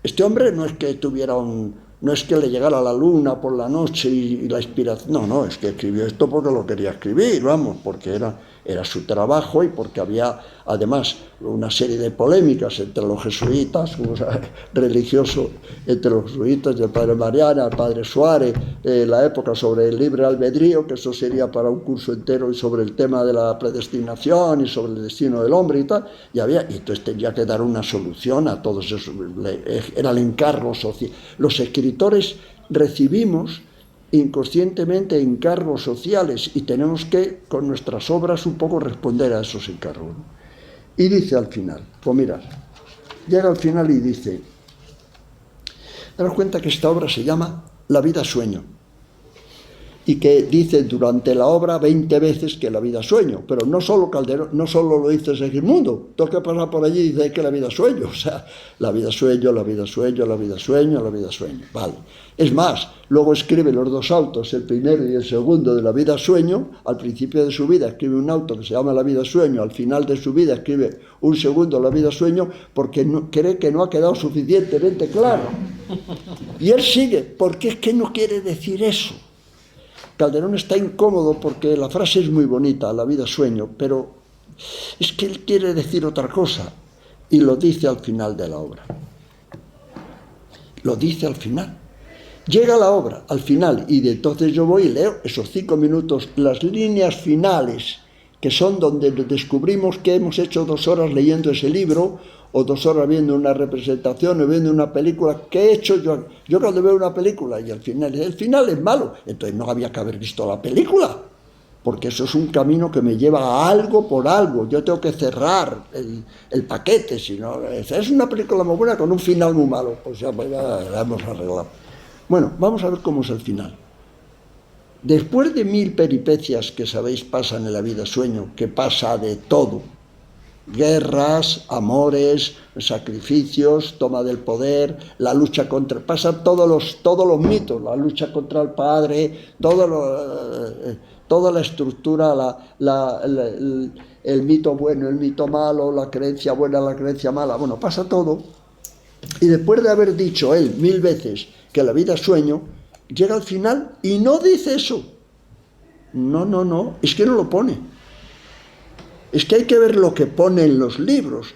Este hombre no es que tuviera no es que le llegara la luna por la noche y la inspiración, no, es que escribió esto porque lo quería escribir, vamos, porque era su trabajo y porque había además una serie de polémicas entre los jesuitas, religiosos, entre los jesuitas y el padre Mariana, el padre Suárez, la época sobre el libre albedrío, que eso sería para un curso entero, y sobre el tema de la predestinación y sobre el destino del hombre y tal, y entonces tenía que dar una solución a todos esos, era el encargo social. Los escritores recibimos inconscientemente encargos sociales y tenemos que con nuestras obras un poco responder a esos encargos, ¿no? Y dice al final, pues mirad, llega al final y dice, daros cuenta que esta obra se llama La vida sueño, y que dice durante la obra 20 veces que la vida sueño, pero no solo Calderón, no solo lo dice Segismundo, todo el que pasa por allí dice que la vida sueño, o sea, la vida sueño, la vida sueño, la vida sueño, la vida sueño, vale. Es más, luego escribe los dos autos, el primero y el segundo de la vida sueño, al principio de su vida escribe un auto que se llama La vida sueño, al final de su vida escribe un segundo La vida sueño, porque cree que no ha quedado suficientemente claro. Y él sigue, porque es que no quiere decir eso. Calderón está incómodo porque la frase es muy bonita, la vida sueño, pero es que él quiere decir otra cosa y lo dice al final de la obra. Lo dice al final. Llega la obra al final y de entonces yo voy y leo esos 5 minutos, las líneas finales, que son donde descubrimos que hemos hecho 2 horas leyendo ese libro, o 2 horas viendo una representación o viendo una película. ¿Qué he hecho yo? Yo cuando veo una película y el final es malo, entonces no había que haber visto la película, porque eso es un camino que me lleva a algo por algo. Yo tengo que cerrar el paquete, si no, es una película muy buena con un final muy malo, pues ya la hemos arreglado. Bueno, vamos a ver cómo es el final. Después de 1000 peripecias que sabéis pasan en la vida sueño, que pasa de todo, guerras, amores, sacrificios, toma del poder, la lucha contra, pasan todos los mitos, la lucha contra el padre, toda la estructura, el mito bueno, el mito malo, la creencia buena, la creencia mala, bueno, pasa todo. Y después de haber dicho él 1000 veces que la vida es sueño, llega al final y no dice eso. No, es que no lo pone. Es que hay que ver lo que pone en los libros.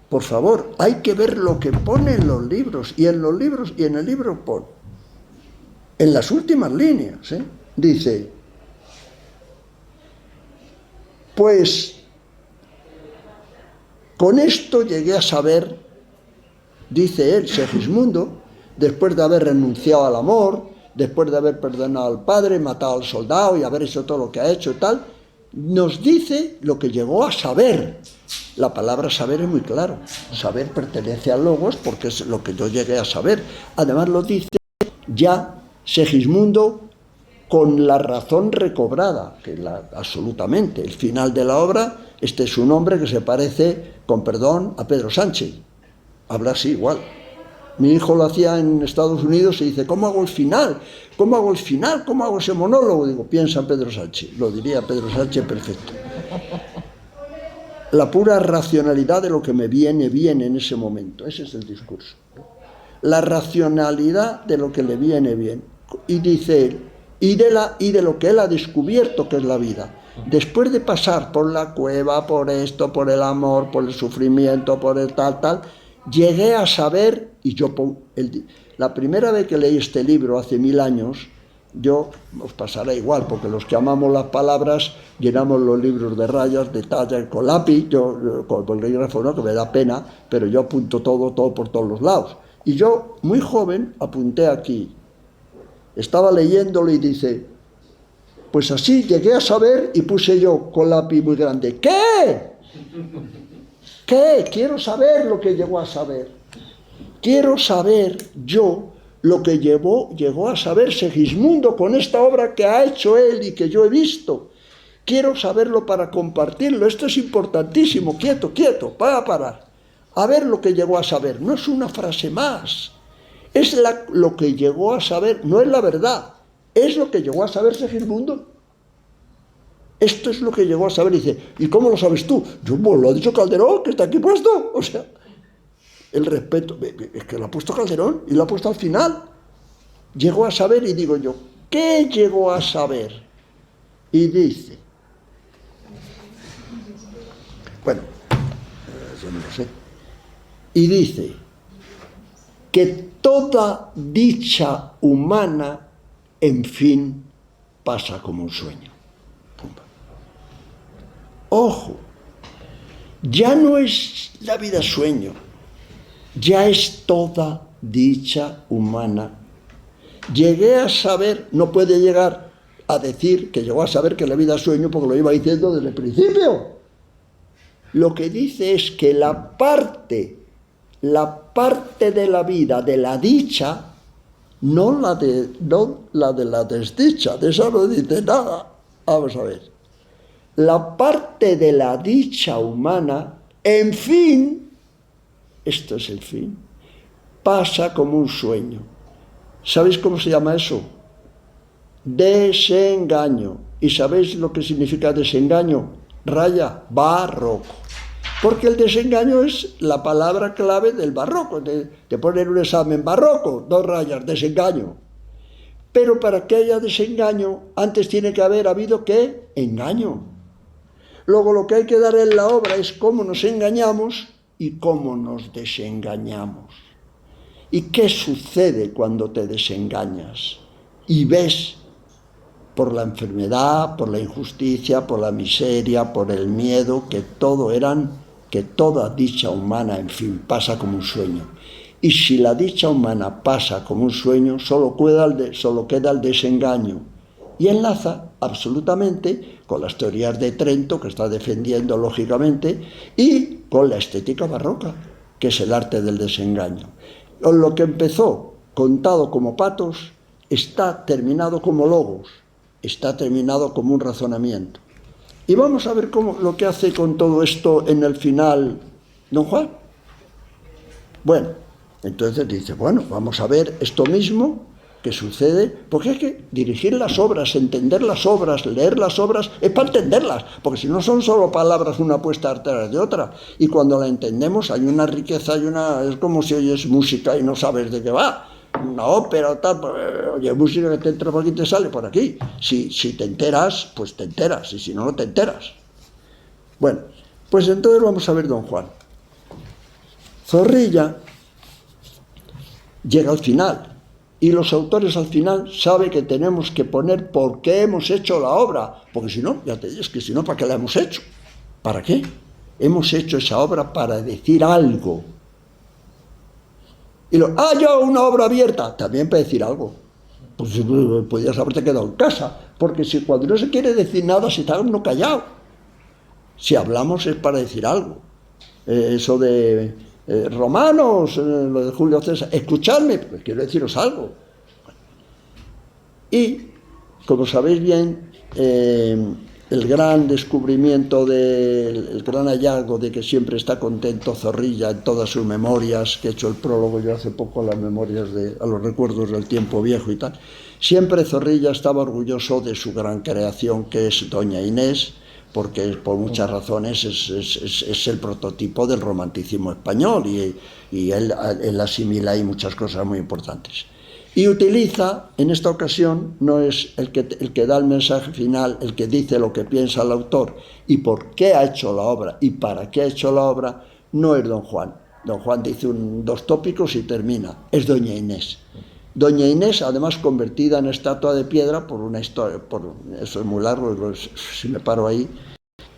Por favor, hay que ver lo que pone en los libros. Y en los libros, y en el libro pone. En las últimas líneas, dice, pues, con esto llegué a saber, dice él, Segismundo, después de haber renunciado al amor, después de haber perdonado al padre, matado al soldado y haber hecho todo lo que ha hecho y tal, nos dice lo que llegó a saber. La palabra saber es muy claro. Saber pertenece a logos porque es lo que yo llegué a saber. Además lo dice ya Segismundo con la razón recobrada, absolutamente. El final de la obra, este es un hombre que se parece, con perdón, a Pedro Sánchez. Habla así igual. Mi hijo lo hacía en Estados Unidos y dice, ¿cómo hago el final? ¿Cómo hago el final? ¿Cómo hago ese monólogo? Digo, piensa en Pedro Sánchez. Lo diría Pedro Sánchez perfecto. La pura racionalidad de lo que me viene bien en ese momento. Ese es el discurso. La racionalidad de lo que le viene bien. Y dice él, y de lo que él ha descubierto que es la vida. Después de pasar por la cueva, por esto, por el amor, por el sufrimiento, por el tal, llegué a saber, y yo la primera vez que leí este libro hace 1000 años, yo os pasará igual, porque los que amamos las palabras llenamos los libros de rayas, de tallas, con lápiz, yo con bolígrafo no, que me da pena, pero yo apunto todo por todos los lados. Y yo, muy joven, apunté aquí, estaba leyéndolo y dice, pues así llegué a saber, y puse yo con lápiz muy grande, ¿qué? Quiero saber lo que llegó a saber. Quiero saber yo lo que llegó a saber Segismundo con esta obra que ha hecho él y que yo he visto. Quiero saberlo para compartirlo. Esto es importantísimo. Quieto, para parar. A ver lo que llegó a saber. No es una frase más. Es lo que llegó a saber. No es la verdad. Es lo que llegó a saber Segismundo. Esto es lo que llegó a saber. Y dice, ¿y cómo lo sabes tú? Yo, pues lo ha dicho Calderón, que está aquí puesto. O sea, el respeto, es que lo ha puesto Calderón y lo ha puesto al final. Llegó a saber, y digo yo, ¿qué llegó a saber? Y dice, bueno, yo no lo sé, y dice que toda dicha humana, en fin, pasa como un sueño. Pumba. Ojo, ya no es la vida sueño, ya es toda dicha humana. Llegué a saber, no puede llegar a decir que llegó a saber que la vida es sueño porque lo iba diciendo desde el principio. Lo que dice es que la parte de la vida, de la dicha, no la de la desdicha, de eso no dice nada. Vamos a ver. La parte de la dicha humana, en fin, esto es el fin, pasa como un sueño. ¿Sabéis cómo se llama eso? Desengaño. ¿Y sabéis lo que significa desengaño? Raya, barroco. Porque el desengaño es la palabra clave del barroco. Te ponen un examen barroco, 2 rayas, desengaño. Pero para que haya desengaño, antes tiene que haber habido, ¿qué? Engaño. Luego lo que hay que dar en la obra es cómo nos engañamos y cómo nos desengañamos. ¿Y qué sucede cuando te desengañas? Y ves por la enfermedad, por la injusticia, por la miseria, por el miedo, que toda dicha humana, en fin, pasa como un sueño. Y si la dicha humana pasa como un sueño, solo queda el desengaño. Y enlaza absolutamente con las teorías de Trento, que está defendiendo lógicamente, y con la estética barroca, que es el arte del desengaño. Lo que empezó contado como patos está terminado como logos, está terminado como un razonamiento. Y vamos a ver lo que hace con todo esto en el final don Juan. Bueno, entonces dice, bueno, vamos a ver esto mismo que sucede, porque hay que dirigir las obras, entender las obras, leer las obras, es para entenderlas, porque si no son solo palabras una puesta detrás de otra, y cuando la entendemos hay una riqueza, es como si oyes música y no sabes de qué va, una ópera o tal, oye, música que te entra por aquí y te sale por aquí, si te enteras, pues te enteras, y si no, no te enteras. Bueno, pues entonces vamos a ver don Juan. Zorrilla llega al final, y los autores al final saben que tenemos que poner por qué hemos hecho la obra, porque si no, ya te digo, es que si no, ¿para qué la hemos hecho? ¿Para qué? Hemos hecho esa obra para decir algo. Y yo una obra abierta, también para decir algo. Pues podrías haberte quedado en casa, porque si cuando no se quiere decir nada, se está uno callado. Si hablamos es para decir algo. Eso de Romanos, lo de Julio César, escuchadme, pues quiero deciros algo. Y, como sabéis bien, el gran descubrimiento, el gran hallazgo de que siempre está contento Zorrilla en todas sus memorias, que he hecho el prólogo yo hace poco a las memorias, a los recuerdos del tiempo viejo y tal, siempre Zorrilla estaba orgulloso de su gran creación, que es Doña Inés, porque por muchas razones es el prototipo del romanticismo español y él asimila ahí muchas cosas muy importantes. Y utiliza, en esta ocasión, no es el que da el mensaje final, el que dice lo que piensa el autor y por qué ha hecho la obra y para qué ha hecho la obra, no es don Juan. Don Juan dice 2 tópicos y termina, es doña Inés. Doña Inés, además convertida en estatua de piedra por una historia, eso es muy largo, si me paro ahí,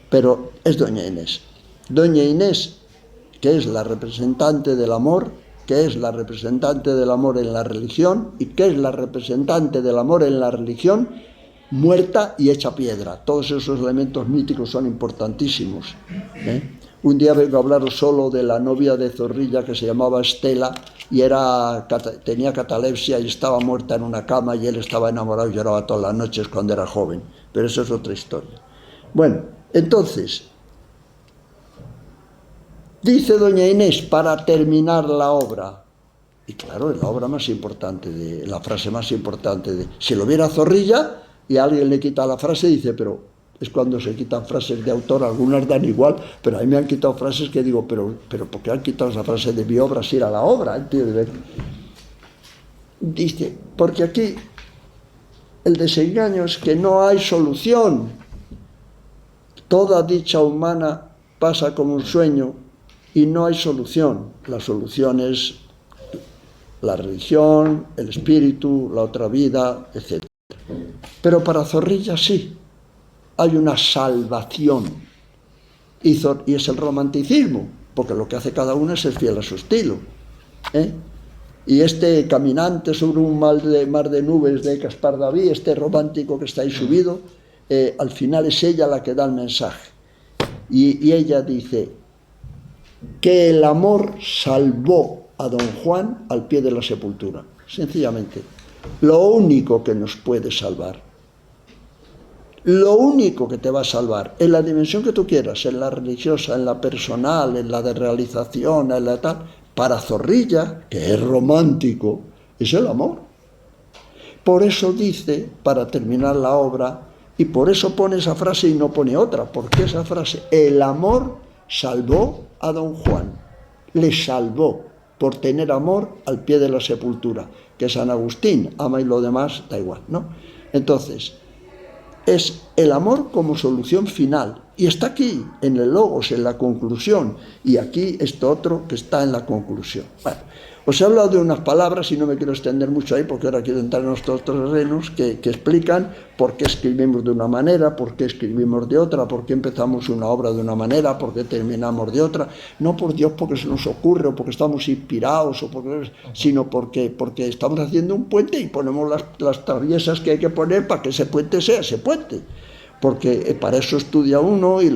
pero es doña Inés. Doña Inés, que es la representante del amor, que es la representante del amor en la religión y que es la representante del amor en la religión muerta y hecha piedra. Todos esos elementos míticos son importantísimos. Un día vengo a hablaros solo de la novia de Zorrilla que se llamaba Estela y tenía catalepsia y estaba muerta en una cama y él estaba enamorado y lloraba todas las noches cuando era joven. Pero eso es otra historia. Bueno, entonces, dice doña Inés para terminar la obra, y claro, es la obra más importante, la frase más importante, si lo viera Zorrilla y alguien le quita la frase, dice, pero Es cuando se quitan frases de autor, algunas dan igual, pero a mí me han quitado frases que digo, pero ¿por qué han quitado esa frase de mi obra si era la obra? El tío dice, porque aquí el desengaño es que no hay solución. Toda dicha humana pasa como un sueño y no hay solución. La solución es la religión, el espíritu, la otra vida, etc. Pero para Zorrilla sí, hay una salvación. Y es el romanticismo, porque lo que hace cada uno es ser fiel a su estilo. Y este caminante sobre un mar de nubes de Caspar David, este romántico que está ahí subido, al final es ella la que da el mensaje. Y ella dice que el amor salvó a don Juan al pie de la sepultura. Sencillamente, lo único que nos puede salvar, lo único que te va a salvar, en la dimensión que tú quieras, en la religiosa, en la personal, en la de realización, en la tal, para Zorrilla, que es romántico, es el amor. Por eso dice, para terminar la obra, y por eso pone esa frase y no pone otra, porque esa frase, el amor salvó a don Juan, le salvó por tener amor al pie de la sepultura, que San Agustín ama y lo demás da igual, ¿no? Entonces, es el amor como solución final, y está aquí, en el logos, en la conclusión, y aquí esto otro que está en la conclusión. Bueno, os he hablado de unas palabras y no me quiero extender mucho ahí porque ahora quiero entrar en nuestros terrenos que explican por qué escribimos de una manera, por qué escribimos de otra, por qué empezamos una obra de una manera, por qué terminamos de otra. No por Dios porque se nos ocurre o porque estamos inspirados, sino porque estamos haciendo un puente y ponemos las traviesas que hay que poner para que ese puente sea ese puente. Porque para eso estudia uno y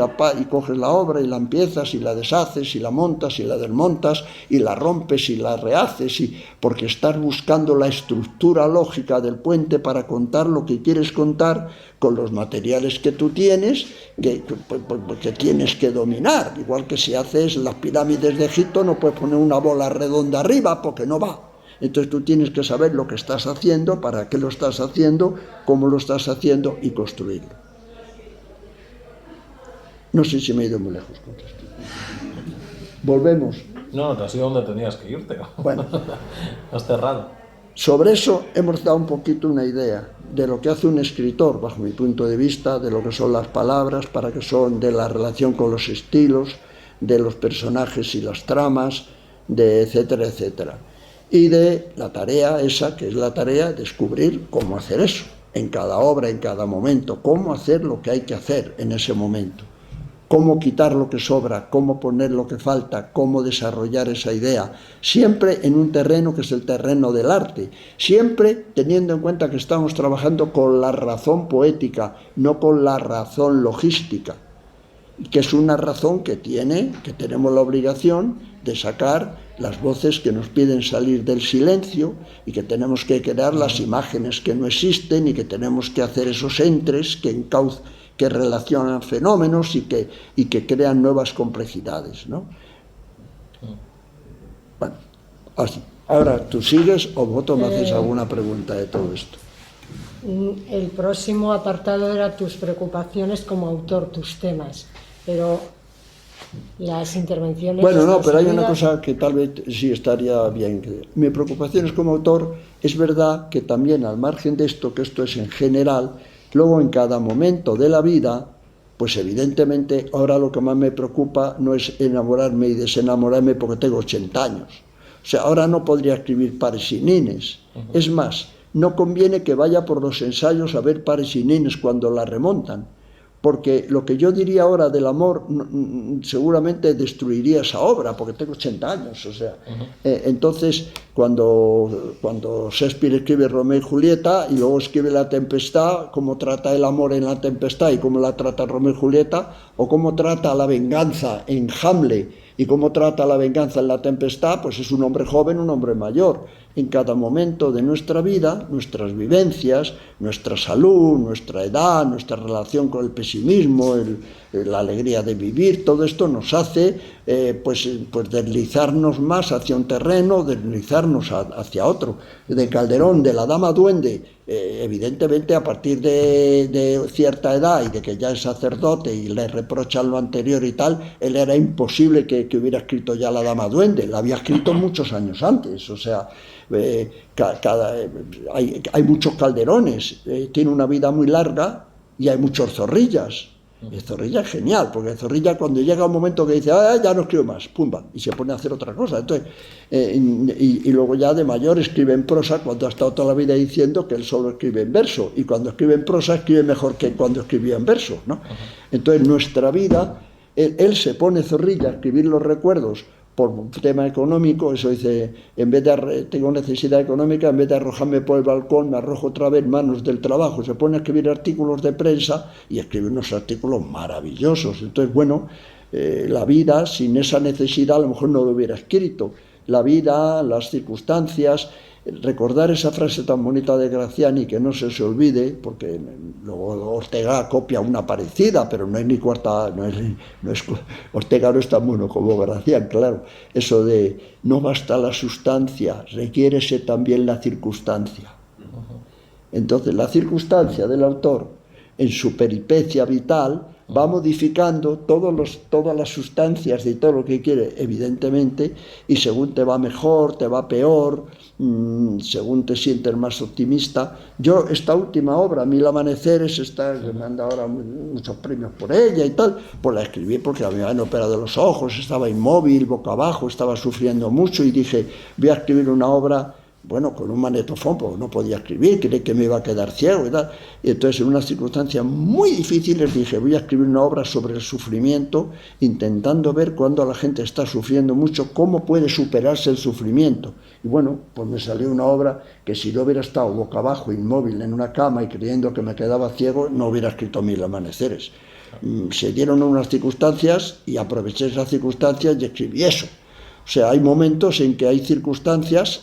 coges la obra y la empiezas y la deshaces y la montas y la desmontas y la rompes y la rehaces, porque estás buscando la estructura lógica del puente para contar lo que quieres contar con los materiales que tú tienes, que tienes que dominar. Igual que si haces las pirámides de Egipto no puedes poner una bola redonda arriba porque no va. Entonces tú tienes que saber lo que estás haciendo, para qué lo estás haciendo, cómo lo estás haciendo y construirlo. No sé si me he ido muy lejos con esto. Volvemos. No, te has ido donde tenías que irte. Bueno. Has cerrado. Sobre eso hemos dado un poquito una idea de lo que hace un escritor, bajo mi punto de vista, de lo que son las palabras, para qué son, de la relación con los estilos, de los personajes y las tramas, de etcétera, etcétera. Y de la tarea esa, que es la tarea de descubrir cómo hacer eso, en cada obra, en cada momento, cómo hacer lo que hay que hacer en ese momento. Cómo quitar lo que sobra, cómo poner lo que falta, cómo desarrollar esa idea, siempre en un terreno que es el terreno del arte, siempre teniendo en cuenta que estamos trabajando con la razón poética, no con la razón logística, que es una razón que tenemos la obligación de sacar las voces que nos piden salir del silencio y que tenemos que crear las imágenes que no existen y que tenemos que hacer esos entres que relacionan fenómenos y que crean nuevas complejidades, ¿no? Bueno, así. Ahora, ¿tú sigues o vosotros me hacéis alguna pregunta de todo esto? El próximo apartado era tus preocupaciones como autor, tus temas, pero las intervenciones... Bueno, no, pero hay una cosa que tal vez sí estaría bien. Mi preocupación es como autor, es verdad que también al margen de esto, que esto es en general, luego en cada momento de la vida, pues evidentemente ahora lo que más me preocupa no es enamorarme y desenamorarme porque tengo 80 años. O sea, ahora no podría escribir pares y nines. Es más, no conviene que vaya por los ensayos a ver pares y nines cuando la remontan, porque lo que yo diría ahora del amor seguramente destruiría esa obra, porque tengo 80 años, o sea. Entonces, cuando Shakespeare escribe Romeo y Julieta y luego escribe La Tempestad, cómo trata el amor en La Tempestad y cómo la trata Romeo y Julieta, o cómo trata la venganza en Hamlet y cómo trata la venganza en La Tempestad, pues es un hombre joven, un hombre mayor. en cada momento de nuestra vida, nuestras vivencias, nuestra salud, nuestra edad, nuestra relación con el pesimismo, la alegría de vivir. Todo esto nos hace pues deslizarnos más hacia un terreno, deslizarnos hacia otro. De Calderón, de la dama duende, evidentemente a partir de cierta edad y de que ya es sacerdote y le reprochan lo anterior y tal, él era imposible que hubiera escrito ya la dama duende, la había escrito muchos años antes. O sea, hay muchos Calderones, tiene una vida muy larga y hay muchos Zorrillas. El Zorrilla es genial, porque el Zorrilla cuando llega un momento que dice, ya no escribo más, pumba, y se pone a hacer otra cosa. Entonces, y luego ya de mayor escribe en prosa, cuando ha estado toda la vida diciendo que él solo escribe en verso, y cuando escribe en prosa escribe mejor que cuando escribía en verso, ¿no? Entonces nuestra vida, él se pone Zorrilla a escribir los recuerdos por un tema económico. Eso dice, en vez de tengo necesidad económica, en vez de arrojarme por el balcón, me arrojo otra vez en manos del trabajo. Se pone a escribir artículos de prensa y escribe unos artículos maravillosos. Entonces, bueno, la vida, sin esa necesidad, a lo mejor no lo hubiera escrito. La vida, las circunstancias, recordar esa frase tan bonita de Graziani, que no se olvide, porque luego Ortega copia una parecida, pero no es ni cuarta, Ortega no es tan bueno como Graziani, claro. Eso de no basta la sustancia, requiérese también la circunstancia. Entonces la circunstancia del autor, en su peripecia vital, va modificando todas las sustancias de todo lo que quiere, evidentemente, y según te va mejor, te va peor, según te sientes más optimista. Yo, esta última obra, Mil Amaneceres, que me han dado ahora muchos premios por ella y tal, pues la escribí porque me habían operado los ojos, estaba inmóvil, boca abajo, estaba sufriendo mucho, y dije, voy a escribir una obra, bueno, con un magnetofón, porque no podía escribir, creí que me iba a quedar ciego y tal. Y entonces, en unas circunstancias muy difíciles, dije, voy a escribir una obra sobre el sufrimiento, intentando ver cuando la gente está sufriendo mucho, cómo puede superarse el sufrimiento. Y bueno, pues me salió una obra que, si no hubiera estado boca abajo, inmóvil, en una cama y creyendo que me quedaba ciego, no hubiera escrito Mil Amaneceres. Se dieron unas circunstancias y aproveché esas circunstancias y escribí eso. O sea, hay momentos en que hay circunstancias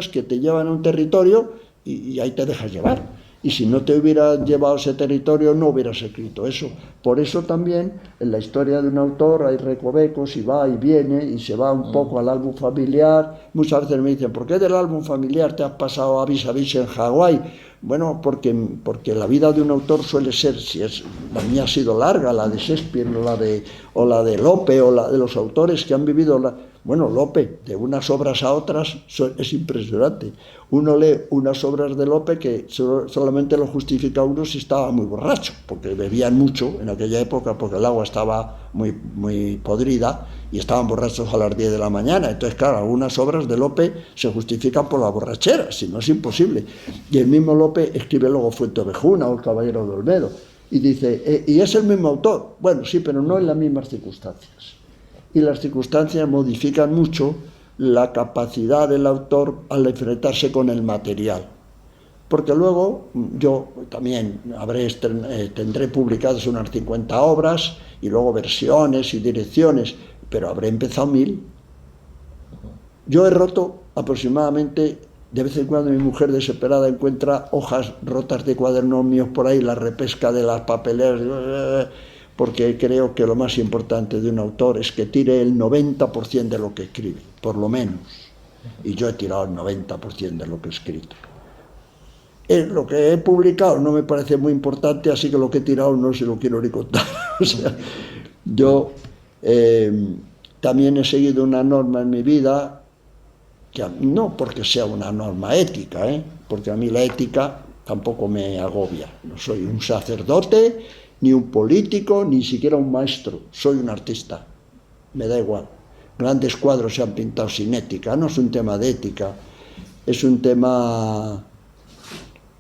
que te llevan a un territorio y ahí te dejas llevar. Y si no te hubieras llevado a ese territorio, no hubieras escrito eso. Por eso también en la historia de un autor hay recovecos y va y viene y se va un poco al álbum familiar. Muchas veces me dicen, ¿por qué del álbum familiar te has pasado a Vis a Vis en Hawái? Bueno, porque la vida de un autor suele ser, la mía ha sido larga, la de Shakespeare o la de Lope o la de los autores que han vivido Bueno, Lope, de unas obras a otras, es impresionante. Uno lee unas obras de Lope que solamente lo justifica uno si estaba muy borracho, porque bebían mucho en aquella época, porque el agua estaba muy, muy podrida y estaban borrachos a las 10 de la mañana. Entonces, claro, algunas obras de Lope se justifican por la borrachera, si no es imposible. Y el mismo Lope escribe luego Fuenteovejuna o El Caballero de Olmedo, y dice, y es el mismo autor. Bueno, sí, pero no en las mismas circunstancias. Y las circunstancias modifican mucho la capacidad del autor al enfrentarse con el material. Porque luego yo también tendré publicadas unas 50 obras y luego versiones y direcciones, pero habré empezado 1000. Yo he roto aproximadamente, de vez en cuando mi mujer desesperada encuentra hojas rotas de cuadernos míos por ahí, la repesca de las papeleras, porque creo que lo más importante de un autor es que tire el 90% de lo que escribe, por lo menos. Y yo he tirado el 90% de lo que he escrito. Lo que he publicado no me parece muy importante, así que lo que he tirado no se lo quiero ni contar. O sea, yo también he seguido una norma en mi vida, que no porque sea una norma ética, porque a mí la ética tampoco me agobia. No soy un sacerdote, ni un político, ni siquiera un maestro. Soy un artista, me da igual. Grandes cuadros se han pintado sin ética. No es un tema de ética, es un tema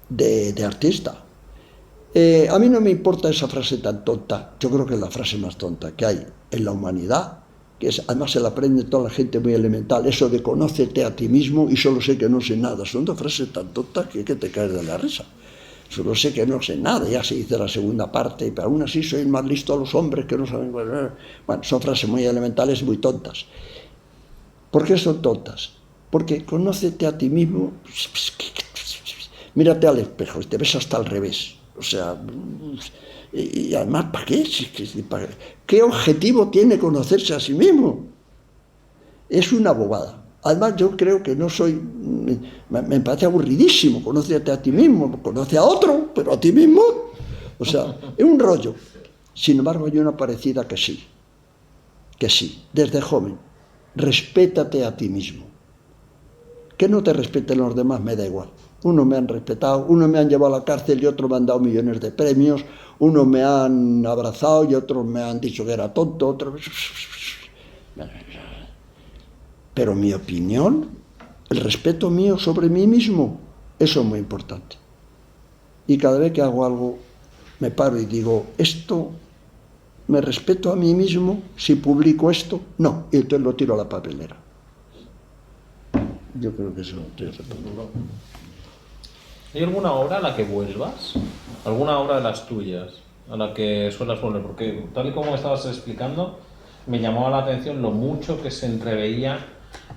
de artista. A mí no me importa esa frase tan tonta. Yo creo que es la frase más tonta que hay en la humanidad, que además se la aprende toda la gente muy elemental, eso de conócete a ti mismo y solo sé que no sé nada. Son dos frases tan tontas que te caes de la risa. Solo sé que no sé nada, ya se dice la segunda parte, pero aún así soy más listo a los hombres que no saben. Bueno, son frases muy elementales, muy tontas. ¿Por qué son tontas? Porque conócete a ti mismo, mírate al espejo y te ves hasta al revés. O sea, y además, ¿para qué? ¿Qué objetivo tiene conocerse a sí mismo? Es una bobada. Además, yo creo que no soy... Me parece aburridísimo. Conócete a ti mismo, conoce a otro, pero a ti mismo. O sea, es un rollo. Sin embargo, hay una parecida que sí, desde joven. Respétate a ti mismo. Que no te respeten los demás me da igual. Unos me han respetado, unos me han llevado a la cárcel y otros me han dado millones de premios, unos me han abrazado y otros me han dicho que era tonto, otros... Pero mi opinión, el respeto mío sobre mí mismo, eso es muy importante. Y cada vez que hago algo, me paro y digo, esto, ¿me respeto a mí mismo si publico esto? No, y entonces lo tiro a la papelera. Yo creo que eso estoy respondiendo. ¿Hay alguna obra a la que vuelvas? ¿Alguna obra de las tuyas a la que suelas volver? Porque tal y como estabas explicando, me llamaba la atención lo mucho que se entreveía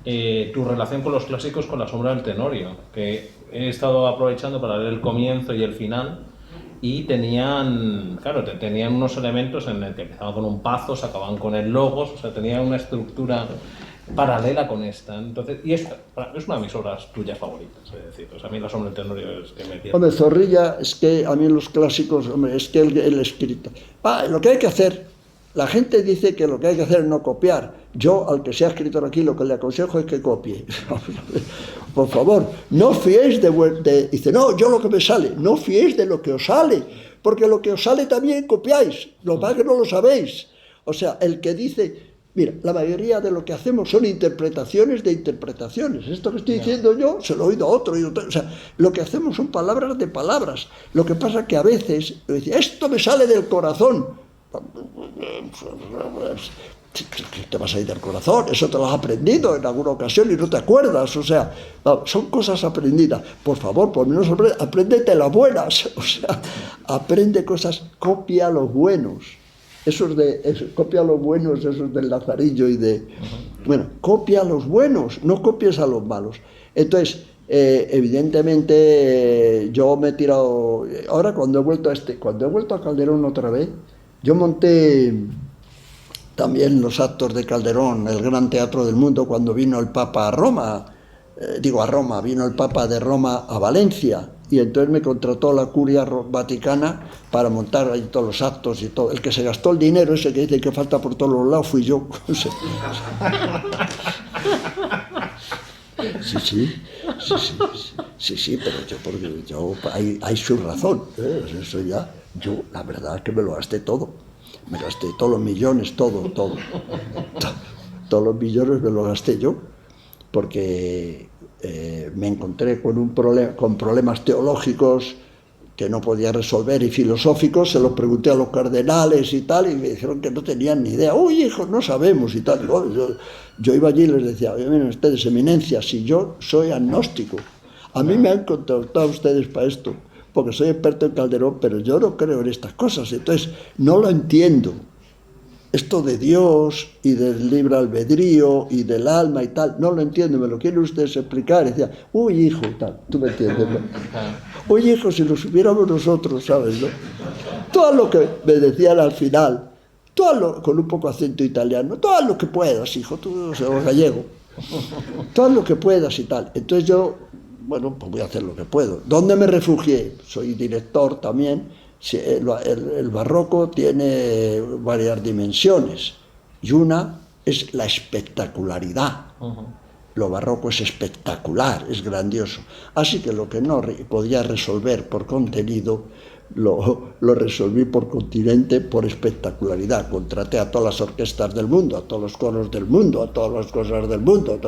tu relación con los clásicos con La sombra del Tenorio, que he estado aprovechando para leer el comienzo y el final, y tenían unos elementos en el que empezaban con un pazo, se acababan con el logos, o sea, tenían una estructura paralela con esta. Entonces, y es una de mis obras tuyas favoritas, es decir, a mí La sombra del Tenorio es que me pierde. Hombre, Zorrilla, es que a mí los clásicos, hombre, es que el escrito. Lo que hay que hacer, la gente dice que lo que hay que hacer es no copiar. Yo, al que sea escritor aquí, lo que le aconsejo es que copie. Por favor, no fiéis dice, no, yo lo que me sale, no fiéis de lo que os sale, porque lo que os sale también copiáis, lo que pasa es que no lo sabéis. O sea, el que dice... Mira, la mayoría de lo que hacemos son interpretaciones de interpretaciones. Esto que estoy diciendo yo, se lo he oído a otro. O sea, lo que hacemos son palabras de palabras. Lo que pasa es que a veces, esto me sale del corazón. Te va a salir del corazón, eso te lo has aprendido en alguna ocasión y no te acuerdas. O sea, son cosas aprendidas. Por favor, por lo menos apréndete las buenas. O sea, aprende cosas, copia los buenos. Copia a los buenos, esos del Lazarillo y de... Bueno, copia a los buenos, no copies a los malos. Entonces, evidentemente, yo me he tirado... Ahora, cuando he vuelto a Calderón otra vez, yo monté también los actos de Calderón, el gran teatro del mundo, cuando vino el Papa a Roma. Vino el Papa de Roma a Valencia. Y entonces me contrató la Curia Vaticana para montar ahí todos los actos y todo. El que se gastó el dinero, ese que dice que falta por todos los lados, fui yo. Sí, pero hay su razón. Eso ya, yo la verdad es que me lo gasté todo. Me gasté todos los millones, todo. Todos los millones me los gasté yo, porque... me encontré con problemas teológicos que no podía resolver y filosóficos, se los pregunté a los cardenales y tal, y me dijeron que no tenían ni idea. Uy, hijo, no sabemos y tal. Yo iba allí y les decía, miren ustedes, eminencia, si yo soy agnóstico, a mí me han contratado ustedes para esto, porque soy experto en Calderón, pero yo no creo en estas cosas, entonces no lo entiendo. Esto de Dios y del libre albedrío y del alma y tal, no lo entiendo, me lo quieren ustedes explicar. Y decía, uy, hijo, tal, tú me entiendes, ¿no? Uy, hijo, si lo supiéramos nosotros, ¿sabes, no? Todo lo que me decían al final, con un poco acento italiano, todo lo que puedas, hijo, tú, o sea, gallego, todo lo que puedas y tal. Entonces yo, bueno, pues voy a hacer lo que puedo. ¿Dónde me refugié? Soy director también. El barroco tiene varias dimensiones y una es la espectacularidad. Lo barroco es espectacular, es grandioso. Así que lo que no podía resolver por contenido, lo resolví por continente, por espectacularidad. Contraté a todas las orquestas del mundo, a todos los coros del mundo, a todas las cosas del mundo.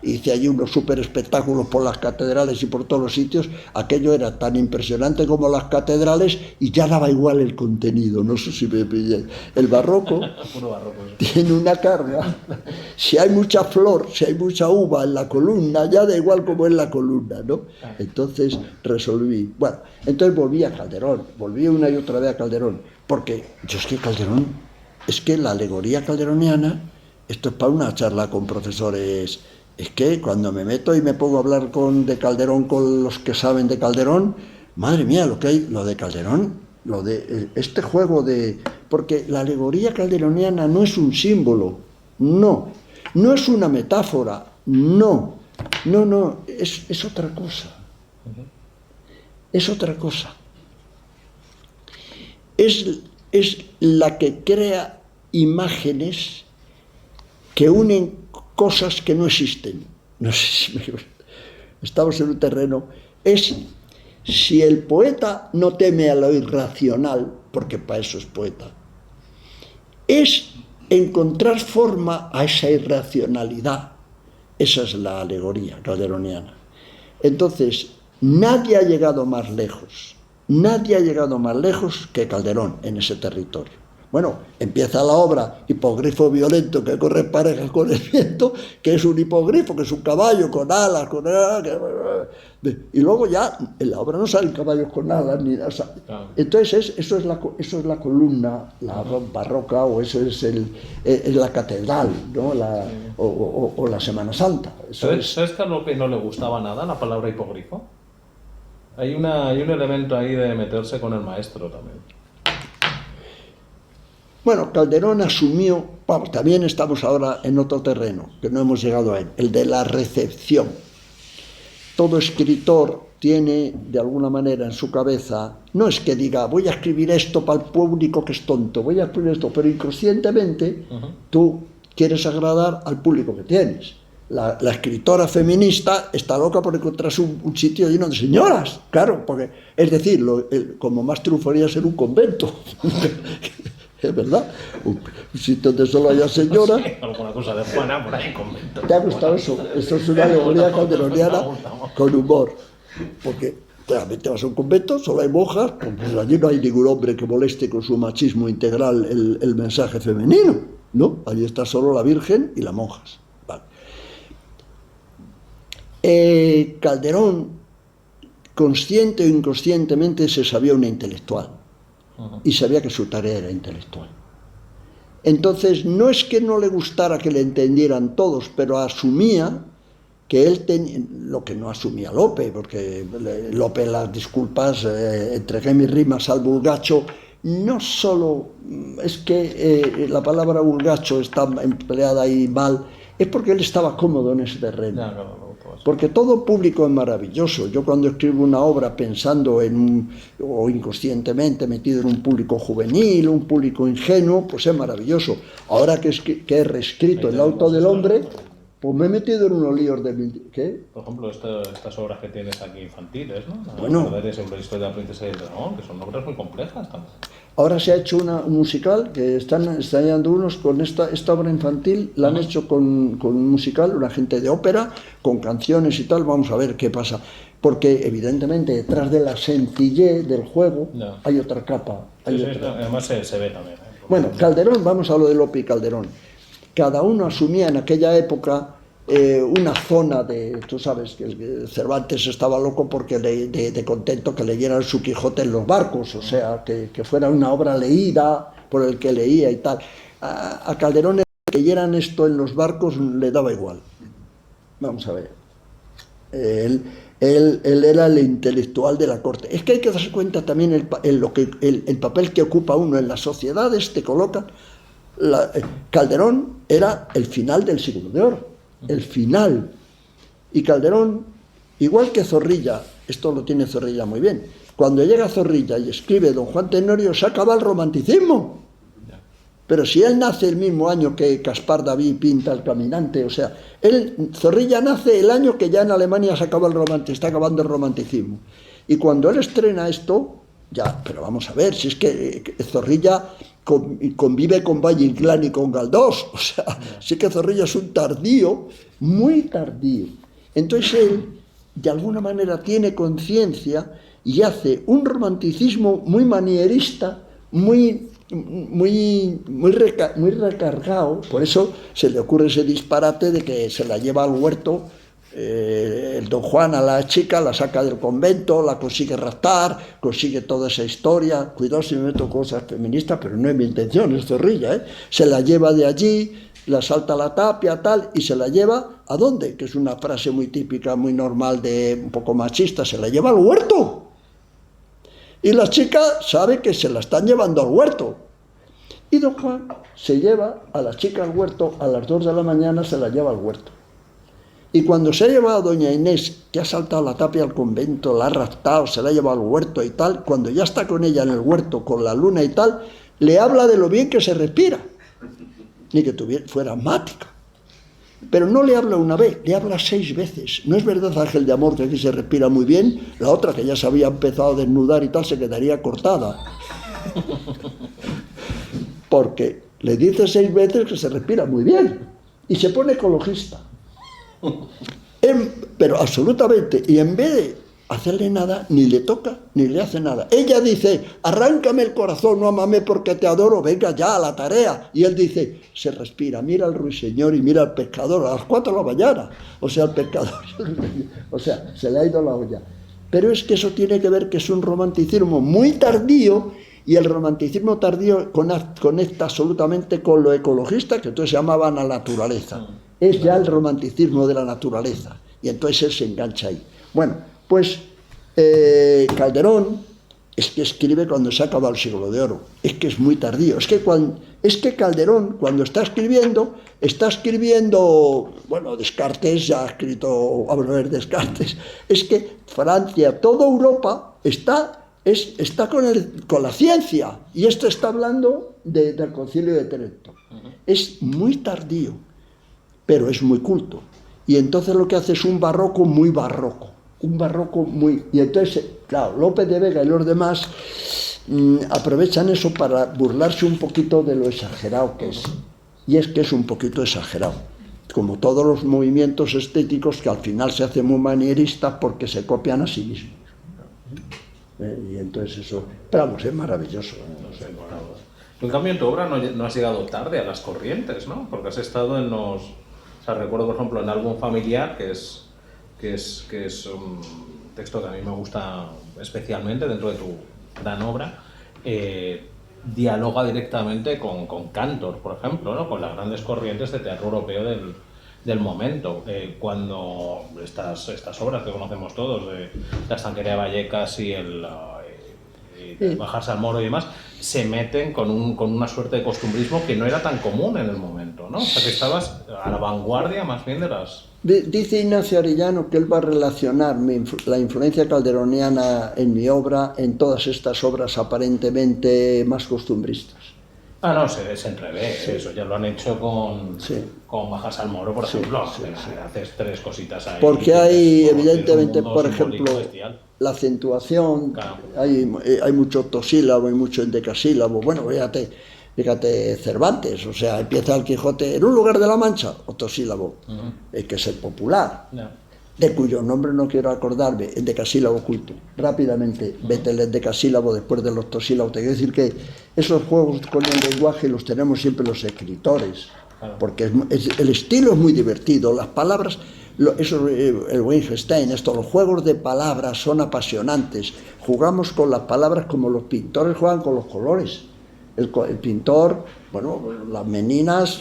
Hice allí unos súper espectáculos por las catedrales y por todos los sitios. Aquello era tan impresionante como las catedrales y ya daba igual el contenido. No sé si me pillé. El barroco tiene una carga. Si hay mucha flor, si hay mucha uva en la columna, ya da igual cómo es la columna, ¿no? Entonces resolví. Bueno, entonces volví a Calderón, volví una y otra vez a Calderón, porque yo es que Calderón, es que la alegoría calderoniana, esto es para una charla con profesores Es que cuando me meto y me pongo a hablar de Calderón con los que saben de Calderón, madre mía, lo que hay, lo de Calderón, lo de este juego de... Porque la alegoría calderoniana no es un símbolo, no es una metáfora, no, es otra cosa. Es otra cosa. Es la que crea imágenes que unen cosas que no existen. No sé si estamos en un terreno. Es si el poeta no teme a lo irracional, porque para eso es poeta, es encontrar forma a esa irracionalidad. Esa es la alegoría calderoniana. Entonces, nadie ha llegado más lejos que Calderón en ese territorio. Bueno, empieza la obra Hipogrifo violento que corre pareja con el viento, que es un hipogrifo, que es un caballo con alas, y luego ya en la obra no salen caballos con alas ni nada. Claro. Entonces eso es la columna, la barroca, o eso es la catedral, ¿no? o la Semana Santa. ¿Sabes que a Lope no le gustaba nada la palabra hipogrifo? Hay un elemento ahí de meterse con el maestro también. Bueno, Calderón asumió, también estamos ahora en otro terreno, que no hemos llegado a él, el de la recepción. Todo escritor tiene, de alguna manera, en su cabeza, no es que diga, voy a escribir esto para el público que es tonto, voy a escribir esto, pero inconscientemente tú quieres agradar al público que tienes. La escritora feminista está loca por encontrarse un sitio lleno de señoras, claro, porque, es decir, como más triunfaría ser un convento. Es verdad, un sitio donde solo haya señoras. Sí, alguna cosa de Juana por ahí en convento. ¿Te ha gustado eso? Eso es una alegoría calderoniana con humor. Porque realmente vas a un convento, solo hay monjas, pues allí no hay ningún hombre que moleste con su machismo integral el mensaje femenino, ¿no? Allí está solo la Virgen y las monjas. Vale. Calderón, consciente o inconscientemente, se sabía una intelectual. Y sabía que su tarea era intelectual. Entonces, no es que no le gustara que le entendieran todos, pero asumía que él tenía, lo que no asumía Lope, porque Lope, las disculpas, entregué mis rimas al vulgacho, no solo es que la palabra vulgacho está empleada ahí mal, es porque él estaba cómodo en ese terreno. Porque todo público es maravilloso. Yo cuando escribo una obra pensando o inconscientemente metido en un público juvenil, un público ingenuo, pues es maravilloso. Ahora que he reescrito el auto del hombre, pues me he metido en unos líos de... ¿Qué? Por ejemplo, estas obras que tienes aquí infantiles, ¿no? Bueno. La historia de la princesa y el dragón, que son obras muy complejas también. Ahora se ha hecho un musical, que están ensayando unos con esta obra infantil, la han hecho con un musical, una gente de ópera, con canciones y tal, vamos a ver qué pasa. Porque evidentemente detrás de la sencillez del juego hay otra capa. Además se ve también. Bueno, Calderón, vamos a lo de Lope y Calderón. Cada uno asumía en aquella época una zona de... Tú sabes que Cervantes estaba loco porque de contento que leyeran su Quijote en los barcos, o sea, que fuera una obra leída por el que leía y tal. A Calderón, que leyeran esto en los barcos, le daba igual. Vamos a ver. Él era el intelectual de la corte. Es que hay que darse cuenta también el papel que ocupa uno en las sociedades, te colocan. Calderón era el final del siglo de oro. El final. Y Calderón, igual que Zorrilla, esto lo tiene Zorrilla muy bien, cuando llega Zorrilla y escribe Don Juan Tenorio, se acaba el romanticismo. Pero si él nace el mismo año que Caspar David pinta El Caminante, o sea, Zorrilla nace el año que ya en Alemania se acaba está acabando el romanticismo. Y cuando él estrena esto, ya, pero vamos a ver, si es que Zorrilla convive con Valle Inclán y con Galdós, o sea, sí que Zorrilla es un tardío, muy tardío. Entonces él, de alguna manera, tiene conciencia y hace un romanticismo muy manierista, muy recargado. Por eso se le ocurre ese disparate de que se la lleva al huerto, el Don Juan a la chica, la saca del convento, la consigue raptar, consigue toda esa historia. Cuidado si me meto cosas feministas, pero no es mi intención, es Zorrilla, se la lleva de allí, la salta a la tapia, tal, y se la lleva, ¿a dónde? Que es una frase muy típica, muy normal, de un poco machista, se la lleva al huerto. Y la chica sabe que se la están llevando al huerto. Y don Juan se lleva a la chica al huerto, a las 2 de la mañana se la lleva al huerto. Y cuando se ha llevado a doña Inés, que ha saltado la tapia al convento, la ha raptado, se la ha llevado al huerto y tal, cuando ya está con ella en el huerto, con la luna y tal, le habla de lo bien que se respira. Ni que fuera asmática. Pero no le habla una vez, le habla 6 veces. No es verdad, Ángel de Amor, que aquí se respira muy bien. La otra, que ya se había empezado a desnudar y tal, se quedaría cortada. Porque le dice 6 veces que se respira muy bien. Y se pone ecologista. Pero absolutamente. Y en vez de hacerle nada, ni le toca, ni le hace nada. Ella dice, arráncame el corazón, no amame porque te adoro, venga ya a la tarea. Y él dice, se respira, mira al ruiseñor y mira al pescador, a las 4 de la mañana. O sea, el pescador, o sea, se le ha ido la olla. Pero es que eso tiene que ver que es un romanticismo muy tardío, y el romanticismo tardío conecta absolutamente con lo ecologista, que entonces se llamaba la naturaleza. Es ya el romanticismo de la naturaleza. Y entonces él se engancha ahí. Bueno, pues Calderón es que escribe cuando se ha acabado el siglo de oro. Es que es muy tardío. Es que Calderón, cuando está escribiendo, bueno, Descartes ya ha escrito, a ver, Descartes, es que Francia, toda Europa está con la ciencia, y esto está hablando del Concilio de Trento. Es muy tardío, pero es muy culto. Y entonces lo que hace es un barroco muy barroco. Y entonces, claro, López de Vega y los demás aprovechan eso para burlarse un poquito de lo exagerado que es. Y es que es un poquito exagerado. Como todos los movimientos estéticos que al final se hacen muy manieristas porque se copian a sí mismos. Y entonces eso, pero vamos, es maravilloso. En cambio, en tu obra no has llegado tarde a las corrientes, ¿no? Porque has estado en los... O sea, recuerdo, por ejemplo, en Álbum Familiar, que es un texto que a mí me gusta especialmente dentro de tu gran obra, dialoga directamente con Cantor, por ejemplo, ¿no? Con las grandes corrientes de teatro europeo del momento. Cuando estas obras que conocemos todos, de La estanquería de Vallecas y Bajarse al Moro y demás, se meten con una suerte de costumbrismo que no era tan común en el momento, ¿no? O sea, que estabas a la vanguardia más bien de las... Dice Ignacio Arellano que él va a relacionar la influencia calderoniana en mi obra en todas estas obras aparentemente más costumbristas. Ah, no, se entrevé, sí. Eso ya lo han hecho con Bajarse al Moro, por ejemplo. Haces 3 cositas ahí. Porque hay, evidentemente, por ejemplo, bestial. La acentuación, claro. Hay mucho octosílabo y mucho endecasílabo. Bueno, fíjate Cervantes, o sea, empieza el Quijote en un lugar de la Mancha, octosílabo, que es el popular, de cuyo nombre no quiero acordarme, endecasílabo culto. Rápidamente, vete el endecasílabo después del octosílabo. Te quiero decir que esos juegos con el lenguaje los tenemos siempre los escritores, porque el estilo es muy divertido, las palabras... el Wittgenstein, los juegos de palabras son apasionantes. Jugamos con las palabras como los pintores juegan con los colores. El pintor, bueno, las meninas,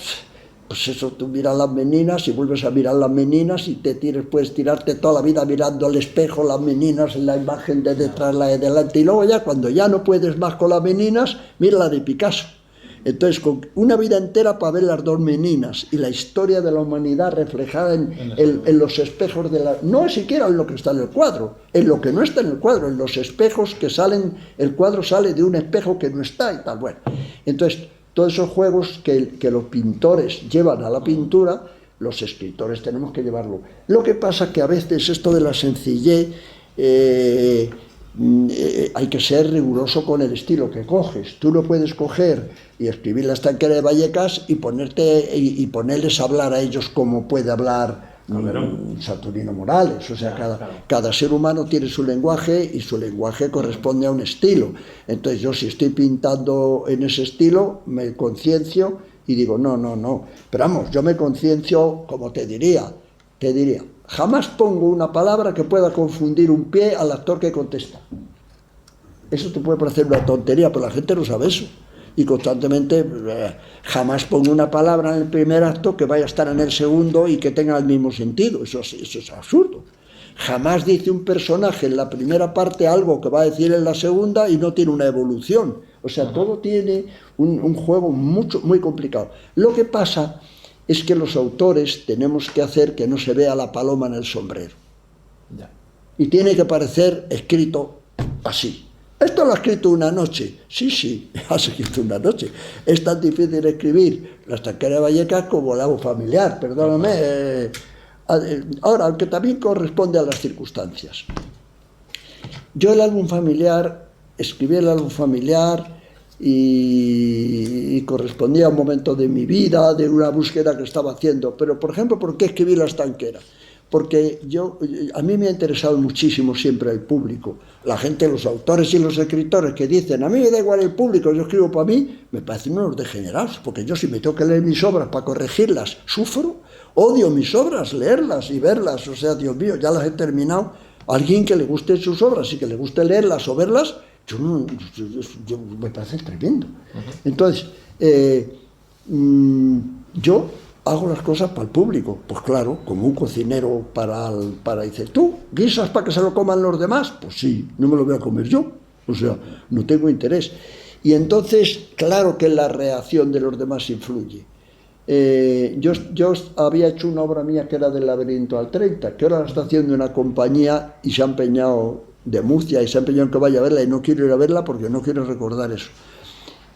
pues eso, tú miras las meninas y vuelves a mirar las meninas y puedes tirarte toda la vida mirando al espejo, las meninas, la imagen de detrás, la de delante, y luego ya cuando ya no puedes más con las meninas, mira la de Picasso. Entonces, con una vida entera para ver las 2 meninas y la historia de la humanidad reflejada en los espejos no siquiera en lo que está en el cuadro, en lo que no está en el cuadro, en los espejos que salen, el cuadro sale de un espejo que no está y tal. Bueno, entonces, todos esos juegos que los pintores llevan a la pintura, los escritores tenemos que llevarlo. Lo que pasa es que a veces esto de la sencillez... hay que ser riguroso con el estilo que coges. Tú no puedes coger y escribir La estanquería de Vallecas y ponerles a hablar a ellos como puede hablar Saturnino Morales. O sea, cada ser humano tiene su lenguaje y su lenguaje corresponde a un estilo. Entonces yo, si estoy pintando en ese estilo, me conciencio y digo no. Pero vamos, yo me conciencio, como te diría, jamás pongo una palabra que pueda confundir un pie al actor que contesta. Eso te puede parecer una tontería, pero la gente no sabe eso. y constantemente jamás pongo una palabra en el primer acto que vaya a estar en el segundo y que tenga el mismo sentido. Eso es absurdo. Jamás dice un personaje en la primera parte algo que va a decir en la segunda y no tiene una evolución. O sea, todo tiene un juego muy complicado. Lo que pasa es que los autores tenemos que hacer que no se vea la paloma en el sombrero. Ya. Y tiene que parecer escrito así. Esto lo ha escrito una noche. Sí, has escrito una noche. Es tan difícil escribir La estanquera de Vallecas como el álbum familiar, perdóname. Ahora, aunque también corresponde a las circunstancias. Yo escribí el álbum familiar y correspondía a un momento de mi vida, de una búsqueda que estaba haciendo. Pero, por ejemplo, ¿por qué escribí La estanquera? Porque a mí me ha interesado muchísimo siempre el público. La gente, los autores y los escritores que dicen, a mí me da igual el público, yo escribo para mí, me parecen unos degenerados, porque yo si me tengo que leer mis obras para corregirlas, sufro. Odio mis obras, leerlas y verlas, o sea, Dios mío, ya las he terminado. A alguien que le guste sus obras y que le guste leerlas o verlas, yo me parece tremendo. Entonces, yo hago las cosas para el público, pues claro, como un cocinero para dice, ¿tú guisas para que se lo coman los demás? Pues sí, no me lo voy a comer yo, o sea, no tengo interés. Y entonces, claro que la reacción de los demás influye. Yo había hecho una obra mía que era del Laberinto al 30, que ahora la está haciendo una compañía y se ha empeñado de Murcia y se ha empeñado en que vaya a verla y no quiero ir a verla porque no quiero recordar eso.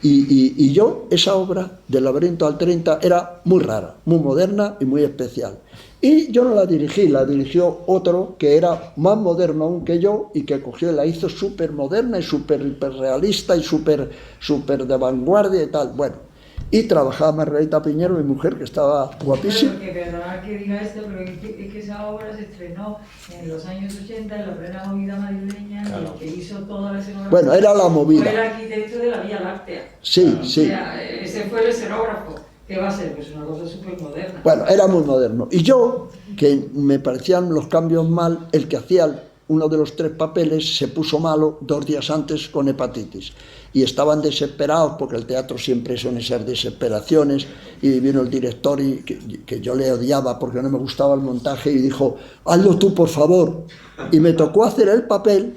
Y yo, esa obra del Laberinto al 30 era muy rara, muy moderna y muy especial. Y yo no la dirigí, la dirigió otro que era más moderno aún que yo y que cogió y la hizo súper moderna y súper hiperrealista y súper de vanguardia y tal. Bueno. Y trabajaba Margarita Piñero, mi mujer, que estaba guapísima. Pero que perdona que diga esto, pero es que esa obra se estrenó en los años 80 en la plena movida madrileña, claro. Y el que hizo toda la escenografía bueno, era la movida. Fue el arquitecto de la Vía Láctea. Sí, sí. O sea, ese fue el escenógrafo. ¿Qué va a ser? Pues una cosa súper moderna. Bueno, era muy moderno. Y yo, que me parecían los cambios mal, el que hacía uno de los 3 papeles se puso malo 2 días antes con hepatitis. Y estaban desesperados, porque el teatro siempre son esas desesperaciones, y vino el director, que yo le odiaba porque no me gustaba el montaje, y dijo, hazlo tú, por favor. Y me tocó hacer el papel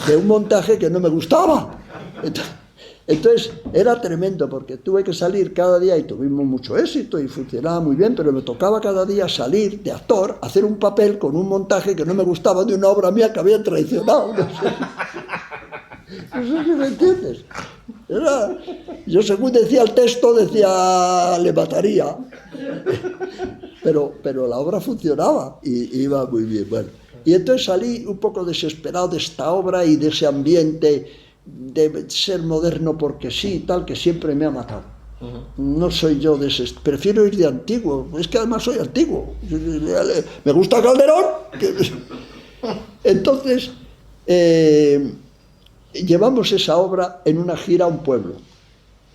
de un montaje que no me gustaba. Entonces era tremendo, porque tuve que salir cada día, y tuvimos mucho éxito, y funcionaba muy bien, pero me tocaba cada día salir de actor, hacer un papel con un montaje que no me gustaba de una obra mía que había traicionado. No sé. No sé si me entiendes. Yo, según decía el texto, decía, le mataría. Pero la obra funcionaba y iba muy bien. Bueno, y entonces salí un poco desesperado de esta obra y de ese ambiente de ser moderno porque sí y tal, que siempre me ha matado. No soy yo de ese, prefiero ir de antiguo. Es que además soy antiguo. Me gusta Calderón. Entonces, llevamos esa obra en una gira a un pueblo,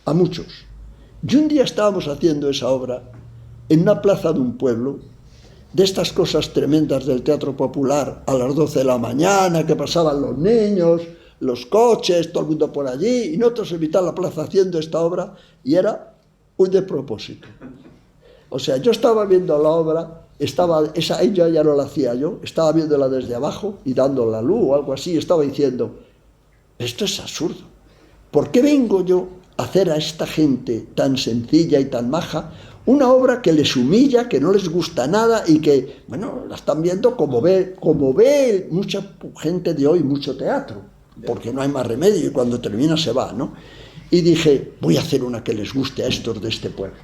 a muchos. Y un día estábamos haciendo esa obra en una plaza de un pueblo, de estas cosas tremendas del teatro popular, a las 12 de la mañana, que pasaban los niños, los coches, todo el mundo por allí, y nosotros en mitad de la plaza haciendo esta obra, y era un despropósito. O sea, yo estaba viendo la obra, ella ya no la hacía yo, estaba viéndola desde abajo y dando la luz o algo así, y estaba diciendo, esto es absurdo. ¿Por qué vengo yo a hacer a esta gente tan sencilla y tan maja una obra que les humilla, que no les gusta nada y que, bueno, la están viendo como ve mucha gente de hoy, mucho teatro, porque no hay más remedio y cuando termina se va, ¿no? Y dije, voy a hacer una que les guste a estos de este pueblo.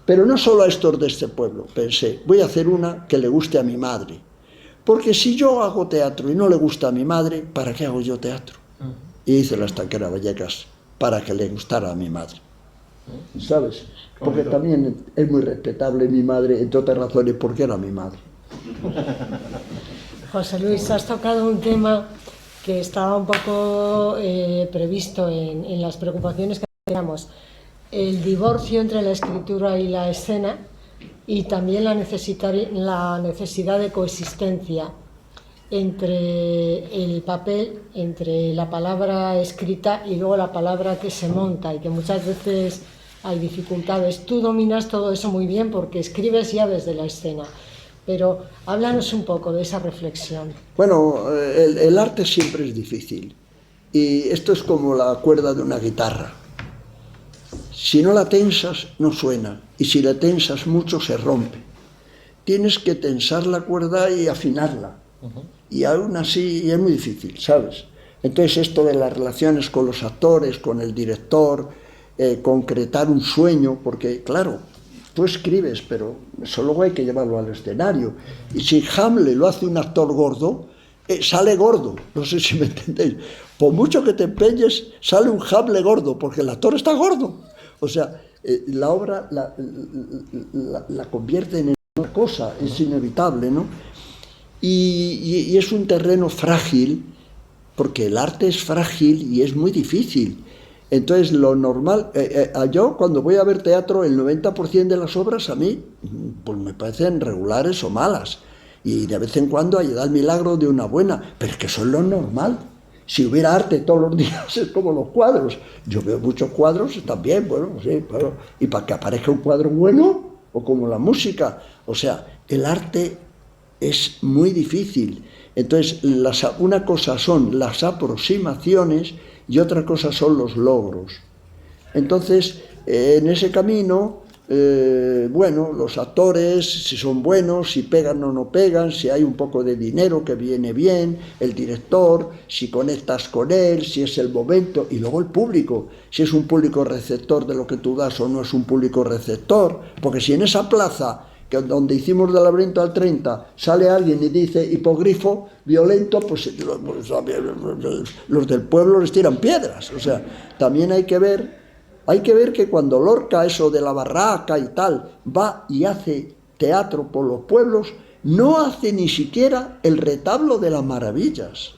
Pero no solo a estos de este pueblo, pensé, voy a hacer una que le guste a mi madre. Porque si yo hago teatro y no le gusta a mi madre, ¿para qué hago yo teatro? Y hice La estanquera Vallecas para que le gustara a mi madre. ¿Sabes? Porque también es muy respetable mi madre, entre otras razones, porque era mi madre. José Luis, has tocado un tema que estaba un poco previsto en las preocupaciones que teníamos. El divorcio entre la escritura y la escena, y también la necesidad de coexistencia. entre el papel, entre la palabra escrita y luego la palabra que se monta, y que muchas veces hay dificultades. Tú dominas todo eso muy bien porque escribes ya desde la escena, pero háblanos un poco de esa reflexión. Bueno, el arte siempre es difícil, y esto es como la cuerda de una guitarra. Si no la tensas, no suena, y si la tensas mucho, se rompe. Tienes que tensar la cuerda y afinarla, y aún así es muy difícil, ¿sabes? Entonces esto de las relaciones con los actores, con el director, concretar un sueño, porque claro, tú escribes, pero eso luego hay que llevarlo al escenario, y si Hamlet lo hace un actor gordo, sale gordo, no sé si me entendéis. Por mucho que te empeñes, sale un Hamlet gordo, porque el actor está gordo. O sea, la obra la convierte en una cosa, es inevitable, ¿no? Y es un terreno frágil, porque el arte es frágil y es muy difícil. Entonces, lo normal, yo cuando voy a ver teatro, el 90% de las obras a mí pues me parecen regulares o malas. Y de vez en cuando hay el milagro de una buena, pero es que eso es lo normal. Si hubiera arte todos los días, es como los cuadros. Yo veo muchos cuadros también, bueno, sí, pero, y para que aparezca un cuadro bueno, o como la música. O sea, el arte es muy difícil. Entonces, una cosa son las aproximaciones y otra cosa son los logros. Entonces, en ese camino, bueno, los actores, si son buenos, si pegan o no pegan, si hay un poco de dinero que viene bien, el director, si conectas con él, si es el momento, y luego el público, si es un público receptor de lo que tú das o no es un público receptor, porque si en esa plaza que donde hicimos del Laberinto al 30 sale alguien y dice hipogrifo violento, pues los del pueblo les tiran piedras. O sea, también hay que ver que cuando Lorca, eso de la barraca y tal, va y hace teatro por los pueblos, no hace ni siquiera el retablo de las maravillas.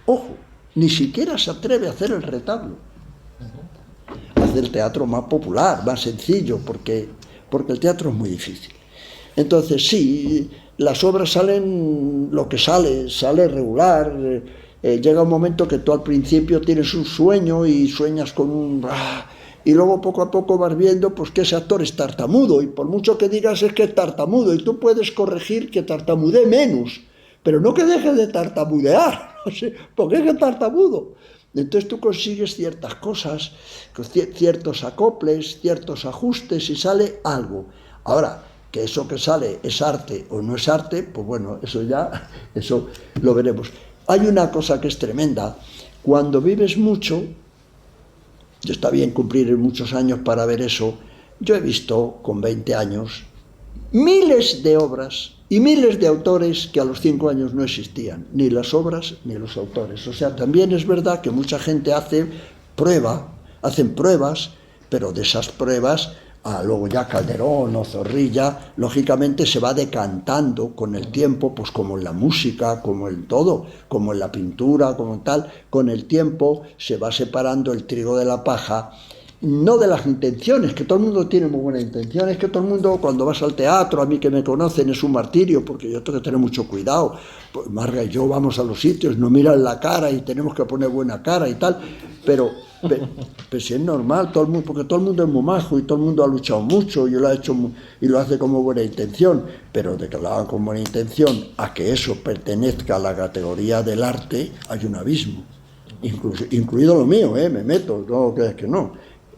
Ojo, ni siquiera se atreve a hacer el retablo. Hace el teatro más popular, más sencillo, porque el teatro es muy difícil. Entonces sí, las obras salen lo que sale regular. Llega un momento que tú al principio tienes un sueño y sueñas con un... y luego poco a poco vas viendo pues que ese actor es tartamudo, y por mucho que digas es que es tartamudo, y tú puedes corregir que tartamudee menos, pero no que deje de tartamudear, porque es que es tartamudo. Entonces tú consigues ciertas cosas, ciertos acoples, ciertos ajustes, y sale algo. Ahora, que eso que sale es arte o no es arte, pues bueno, eso lo veremos. Hay una cosa que es tremenda. Cuando vives mucho, y está bien cumplir muchos años para ver eso, yo he visto con 20 años miles de obras y miles de autores que a los 5 años no existían, ni las obras ni los autores. O sea, también es verdad que mucha gente hacen pruebas, pero de esas pruebas, luego ya Calderón o Zorrilla, lógicamente se va decantando con el tiempo, pues como en la música, como en todo, como en la pintura, como tal, con el tiempo se va separando el trigo de la paja, no de las intenciones, que todo el mundo tiene muy buenas intenciones, que todo el mundo cuando vas al teatro, a mí que me conocen es un martirio, porque yo tengo que tener mucho cuidado, pues Marga y yo vamos a los sitios, nos miran la cara y tenemos que poner buena cara y tal, pero si es normal, todo el mundo, porque todo el mundo es muy majo y todo el mundo ha luchado mucho y lo ha hecho y lo hace como buena intención, pero de que lo hagan con buena intención a que eso pertenezca a la categoría del arte hay un abismo, incluido lo mío, me meto, no creas que no,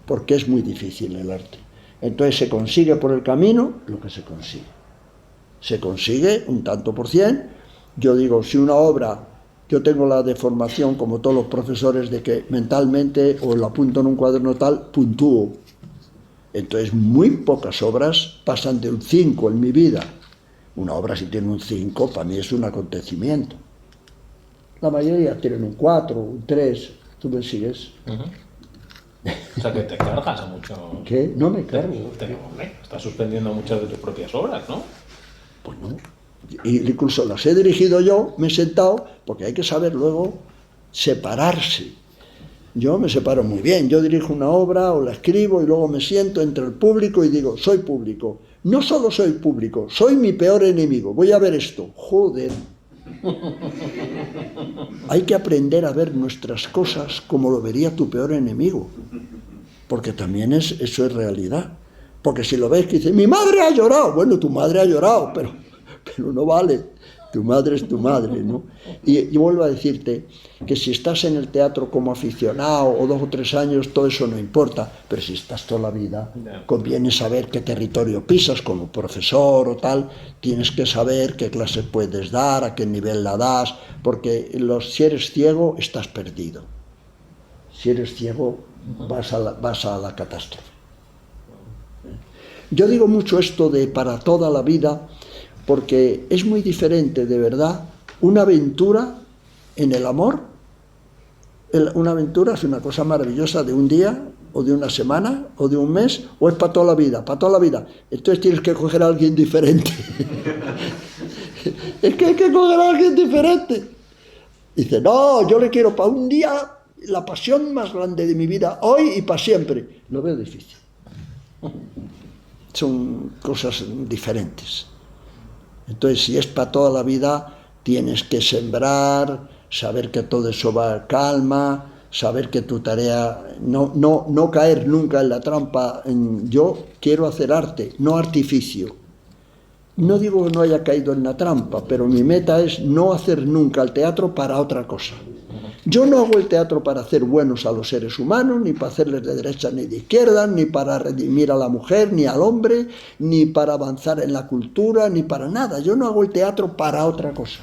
porque es muy difícil el arte. Entonces se consigue por el camino lo que se consigue un tanto por cien. Yo digo, si una obra, yo tengo la deformación, como todos los profesores, de que mentalmente, o lo apunto en un cuaderno tal, puntúo. Entonces, muy pocas obras pasan de un 5 en mi vida. Una obra, si tiene un 5, para mí es un acontecimiento. La mayoría tienen un 4, un 3. ¿Tú me sigues? O sea, que te cargas mucho. ¿Qué? No me cargo. Estás suspendiendo muchas de tus propias obras, ¿no? Pues no. Y incluso las he dirigido yo, me he sentado, porque hay que saber luego separarse. Yo me separo muy bien, yo dirijo una obra o la escribo y luego me siento entre el público y digo, soy público. No solo soy público, soy mi peor enemigo. Voy a ver esto. Joder, Hay que aprender a ver nuestras cosas como lo vería tu peor enemigo, porque también eso es realidad. Porque si lo ves que dice, mi madre ha llorado, bueno, tu madre ha llorado, pero no vale. Tu madre es tu madre, ¿no? Y yo vuelvo a decirte que si estás en el teatro como aficionado o 2 o 3 años, todo eso no importa, pero si estás toda la vida, conviene saber qué territorio pisas como profesor o tal, tienes que saber qué clase puedes dar, a qué nivel la das, porque si eres ciego, estás perdido. Si eres ciego, vas a la catástrofe. Yo digo mucho esto de para toda la vida, porque es muy diferente, de verdad, una aventura en el amor. Una aventura es una cosa maravillosa de un día, o de una semana, o de un mes, o es para toda la vida, para toda la vida. Entonces tienes que coger a alguien diferente. Es que hay que coger a alguien diferente. Dice, no, yo le quiero para un día la pasión más grande de mi vida, hoy y para siempre. Lo veo difícil. Son cosas diferentes. Entonces, si es para toda la vida, tienes que sembrar, saber que todo eso va a calma, saber que tu tarea, no caer nunca en la trampa, yo quiero hacer arte, no artificio. No digo que no haya caído en la trampa, pero mi meta es no hacer nunca el teatro para otra cosa. Yo no hago el teatro para hacer buenos a los seres humanos, ni para hacerles de derecha ni de izquierda, ni para redimir a la mujer, ni al hombre, ni para avanzar en la cultura, ni para nada. Yo no hago el teatro para otra cosa.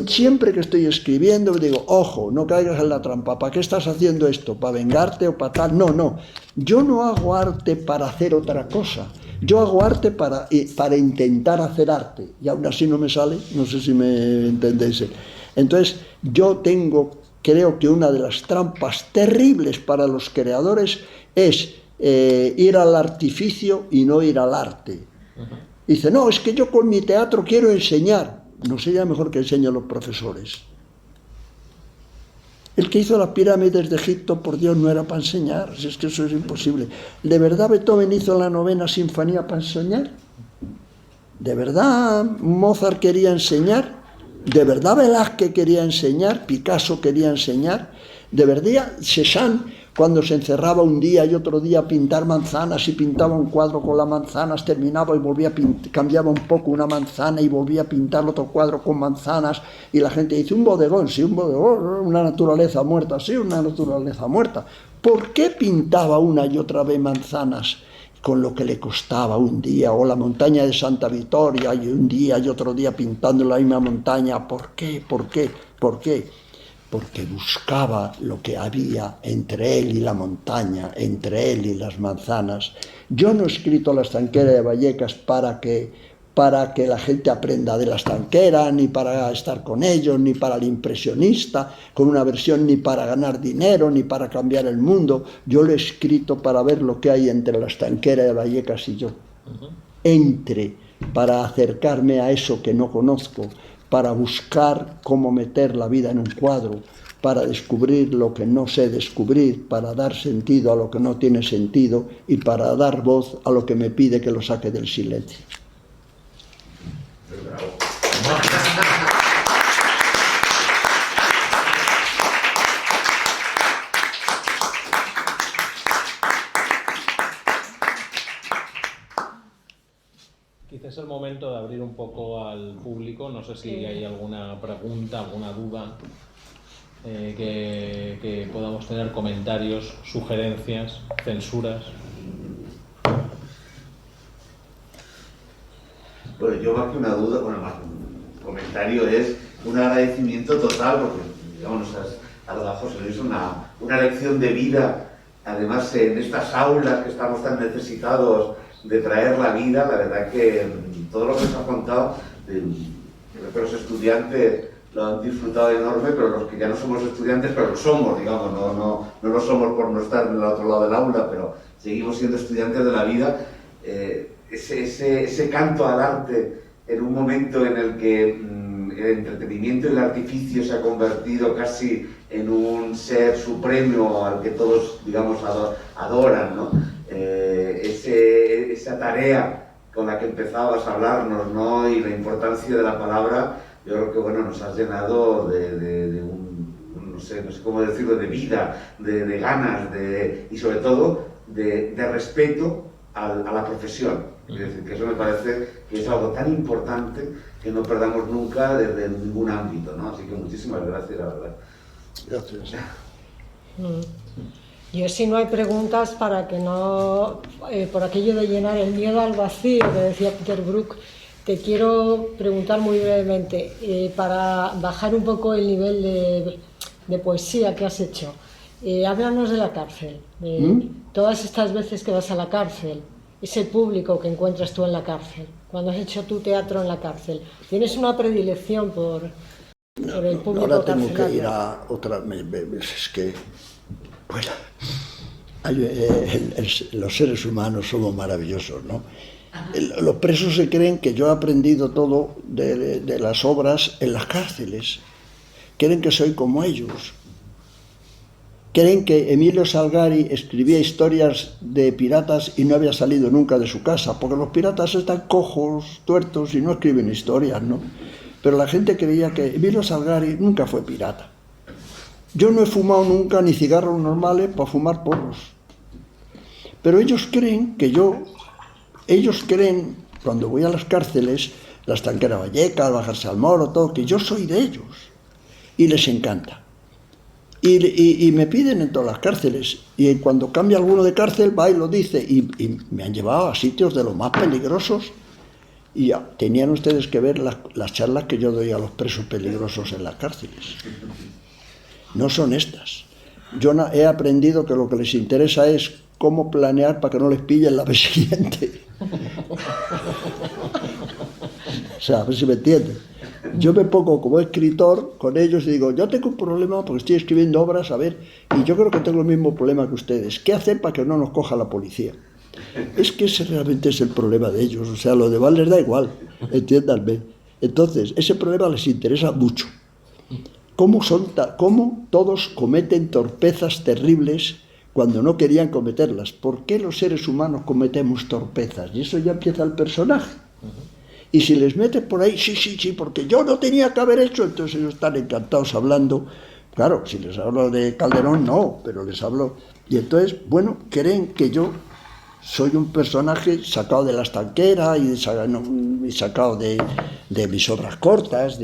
Siempre que estoy escribiendo digo, ojo, no caigas en la trampa, ¿para qué estás haciendo esto? ¿Para vengarte o para tal? No. Yo no hago arte para hacer otra cosa. Yo hago arte para intentar hacer arte. Y aún así no me sale, no sé si me entendéis. Entonces, creo que una de las trampas terribles para los creadores es ir al artificio y no ir al arte. Dice, no, es que yo con mi teatro quiero enseñar. No sería mejor que enseñen los profesores. El que hizo las pirámides de Egipto, por Dios, no era para enseñar, si es que eso es imposible. ¿De verdad Beethoven hizo la 9ª sinfonía para enseñar? ¿De verdad Mozart quería enseñar? ¿De verdad Velázquez quería enseñar? ¿Picasso quería enseñar? ¿De verdad Cézanne, cuando se encerraba un día y otro día a pintar manzanas y pintaba un cuadro con las manzanas, terminaba y volvía a cambiaba un poco una manzana y volvía a pintar otro cuadro con manzanas, y la gente dice, un bodegón, sí, un bodegón, una naturaleza muerta, sí, una naturaleza muerta? ¿Por qué pintaba una y otra vez manzanas? Con lo que le costaba un día, o la montaña de Santa Victoria, y un día y otro día pintando la misma montaña. ¿Por qué? Porque buscaba lo que había entre él y la montaña, entre él y las manzanas. Yo no he escrito La estanquera de Vallecas para que la gente aprenda de la estanquera, ni para estar con ellos, ni para el impresionista, con una versión, ni para ganar dinero, ni para cambiar el mundo. Yo lo he escrito para ver lo que hay entre la estanquera de Vallecas y yo. Para acercarme a eso que no conozco, para buscar cómo meter la vida en un cuadro, para descubrir lo que no sé descubrir, para dar sentido a lo que no tiene sentido y para dar voz a lo que me pide que lo saque del silencio. Quizás es el momento de abrir un poco al público. No sé si hay alguna pregunta, alguna duda, que podamos tener, comentarios, sugerencias, censuras. Bueno, yo más que una duda, más que un comentario, es un agradecimiento total, porque, digamos, has dado a José Luis una lección de vida, además en estas aulas que estamos tan necesitados de traer la vida. La verdad que todo lo que nos ha contado, creo que los estudiantes lo han disfrutado enorme, pero los que ya no somos estudiantes, pero lo somos, digamos, no lo somos por no estar en el otro lado del aula, pero seguimos siendo estudiantes de la vida. Ese canto al arte en un momento en el que el entretenimiento y el artificio se ha convertido casi en un ser supremo al que todos, digamos, adoran, ¿no? Esa tarea con la que empezabas a hablarnos, ¿no? Y la importancia de la palabra, yo creo que bueno, nos has llenado de un, no sé cómo decirlo, de vida, de ganas, y sobre todo de respeto a la profesión. Es decir, que eso me parece que es algo tan importante que no perdamos nunca desde ningún ámbito, ¿no? Así que muchísimas gracias, la verdad. Gracias. Yo, si no hay preguntas, para que no, por aquello de llenar el miedo al vacío que decía Peter Brook, te quiero preguntar muy brevemente, para bajar un poco el nivel de poesía que has hecho. Háblanos de la cárcel, de todas estas veces que vas a la cárcel, ese público que encuentras tú en la cárcel, cuando has hecho tu teatro en la cárcel. ¿Tienes una predilección por el público ahora tengo carcelario? que ir a otra... Es que... Bueno, los seres humanos somos maravillosos, ¿no? Los presos se creen que yo he aprendido todo de las obras en las cárceles. Creen que soy como ellos. Creen que Emilio Salgari escribía historias de piratas y no había salido nunca de su casa, porque los piratas están cojos, tuertos y no escriben historias, ¿no? Pero la gente creía que Emilio Salgari nunca fue pirata. Yo no he fumado nunca ni cigarros normales para fumar porros. Pero ellos creen que ellos creen, cuando voy a las cárceles, la Estanquera Vallecas, Bajarse al Moro, todo, que yo soy de ellos. Y les encanta. Y me piden en todas las cárceles. Y cuando cambia alguno de cárcel, va y lo dice. Y me han llevado a sitios de los más peligrosos. Y ya, tenían ustedes que ver las charlas que yo doy a los presos peligrosos en las cárceles. No son estas. Yo he aprendido que lo que les interesa es cómo planear para que no les pillen la vez siguiente. O sea, a ver si me entienden. Yo me pongo como escritor con ellos y digo, yo tengo un problema porque estoy escribiendo obras, a ver, y yo creo que tengo el mismo problema que ustedes. ¿Qué hacer para que no nos coja la policía? Es que ese realmente es el problema de ellos, o sea, lo demás les da igual, entiéndanme. Entonces, ese problema les interesa mucho. ¿Cómo todos cometen torpezas terribles cuando no querían cometerlas? ¿Por qué los seres humanos cometemos torpezas? Y eso ya empieza el personaje. Y si les metes por ahí, sí, porque yo no tenía que haber hecho, entonces ellos están encantados hablando. Claro, si les hablo de Calderón, no, pero les hablo... Y entonces, bueno, creen que yo soy un personaje sacado de la Estanquera y sacado de mis obras cortas,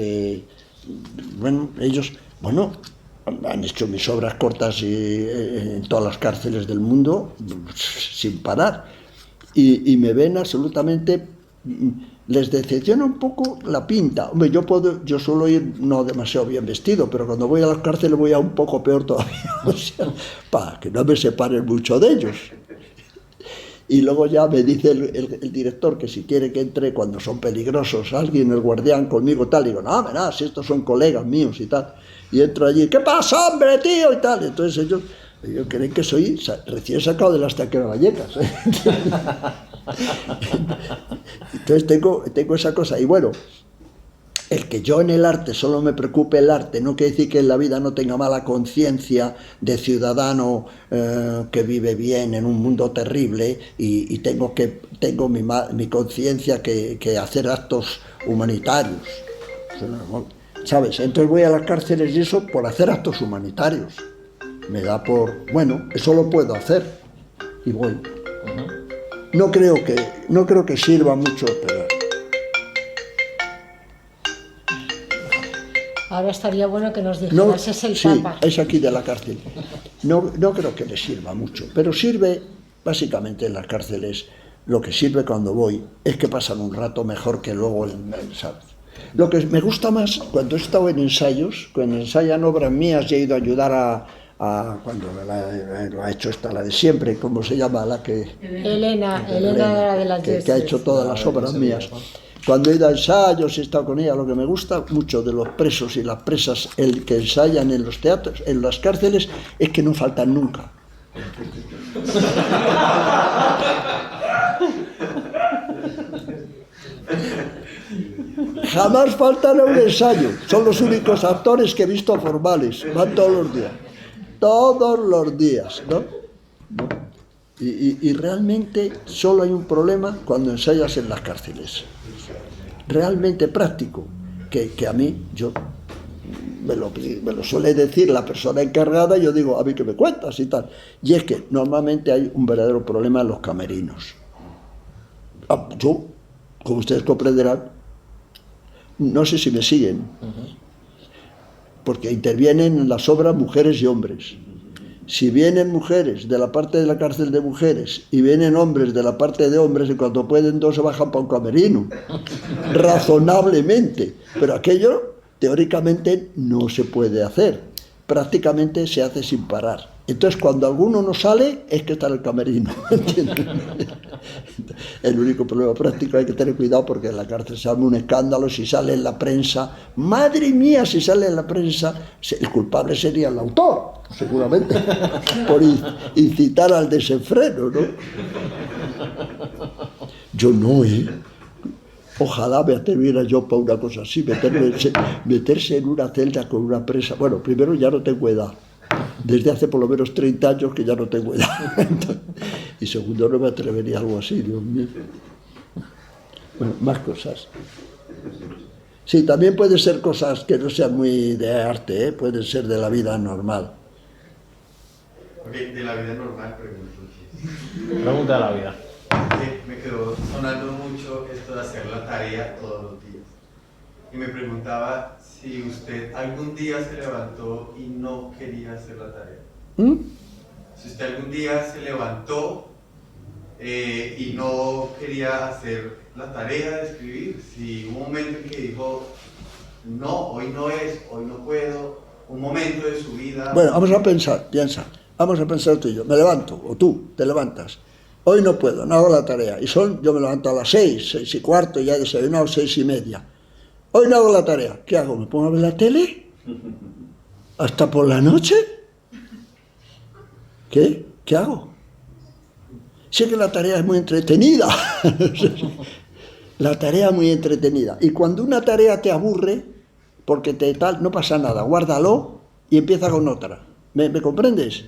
Bueno, ellos, han hecho mis obras cortas en todas las cárceles del mundo sin parar. Y me ven absolutamente... Les decepciona un poco la pinta. Hombre, yo suelo ir no demasiado bien vestido, pero cuando voy a las cárceles voy a un poco peor todavía, o sea, para que no me separen mucho de ellos. Y luego ya me dice el director que si quiere que entre cuando son peligrosos, alguien, el guardián conmigo tal, digo, no, verás, si estos son colegas míos y tal. Y entro allí, ¿qué pasa, hombre, tío? Y tal. Entonces ellos creen que soy recién sacado de la Estanquera Vallecas. Entonces tengo esa cosa. Y bueno, el que yo en el arte solo me preocupe el arte no quiere decir que en la vida no tenga mala conciencia de ciudadano que vive bien en un mundo terrible y tengo mi conciencia que hacer actos humanitarios, ¿sabes? Entonces voy a las cárceles y eso por hacer actos humanitarios. Me da por, bueno, eso lo puedo hacer y voy. No creo que sirva mucho, pero... Ahora estaría bueno que nos dijeras, es el Papa. Sí, es aquí de la cárcel. No creo que le sirva mucho, pero sirve, básicamente en las cárceles, lo que sirve cuando voy es que pasan un rato mejor que luego ¿sabes? Lo que me gusta más, cuando he estado en ensayos, cuando ensayan obras mías y he ido a ayudar cuando lo ha hecho esta, la de siempre, ¿cómo se llama? La que... Elena de las que ha hecho todas las obras mías. Cuando he ido a ensayos y he estado con ella, lo que me gusta mucho de los presos y las presas, el que ensayan en los teatros, en las cárceles, es que no faltan nunca. Jamás faltan a un ensayo. Son los únicos actores que he visto formales. Van todos los días, ¿no? Y realmente solo hay un problema cuando ensayas en las cárceles. Realmente práctico. que a mí, me lo suele decir la persona encargada, y yo digo, a mí que me cuentas y tal. Y es que normalmente hay un verdadero problema en los camerinos. Yo, como ustedes comprenderán, no sé si me siguen, porque intervienen en las obras mujeres y hombres. Si vienen mujeres de la parte de la cárcel de mujeres y vienen hombres de la parte de hombres, y cuando pueden dos se bajan para un camerino, razonablemente. Pero aquello, teóricamente, no se puede hacer. Prácticamente se hace sin parar. Entonces, cuando alguno no sale, es que está en el camerino. ¿Entiendes? El único problema práctico, hay que tener cuidado porque en la cárcel se arma un escándalo si sale en la prensa. Madre mía, si sale en la prensa, el culpable sería el autor, seguramente, por incitar al desenfreno, ¿no? Yo no, Ojalá me atreviera yo para una cosa así, meterse en una celda con una presa. Bueno, primero ya no tengo edad. Desde hace por lo menos 30 años que ya no tengo edad. Y segundo, no me atrevería a algo así, Dios mío. Bueno, más cosas. Sí, también pueden ser cosas que no sean muy de arte, pueden ser de la vida normal. Ok, de la vida normal, pregunto. Pregunta de la vida. Me quedó sonando mucho esto de hacer la tarea todos los días. Y me preguntaba si usted algún día se levantó y no quería hacer la tarea. Si usted algún día se levantó y no quería hacer la tarea de escribir, si hubo un momento en que dijo, no, hoy no es, hoy no puedo, un momento de su vida. Bueno, vamos a pensar, vamos a pensar tú y yo. Me levanto, o tú te levantas. Hoy no puedo, no hago la tarea. Yo me levanto a las 6:15, ya he desayunado, 6:30. Hoy no hago la tarea. ¿Qué hago? ¿Me pongo a ver la tele? ¿Hasta por la noche? ¿Qué hago? Sé que la tarea es muy entretenida. La tarea es muy entretenida. Y cuando una tarea te aburre, porque no pasa nada, guárdalo y empieza con otra. ¿Me comprendes?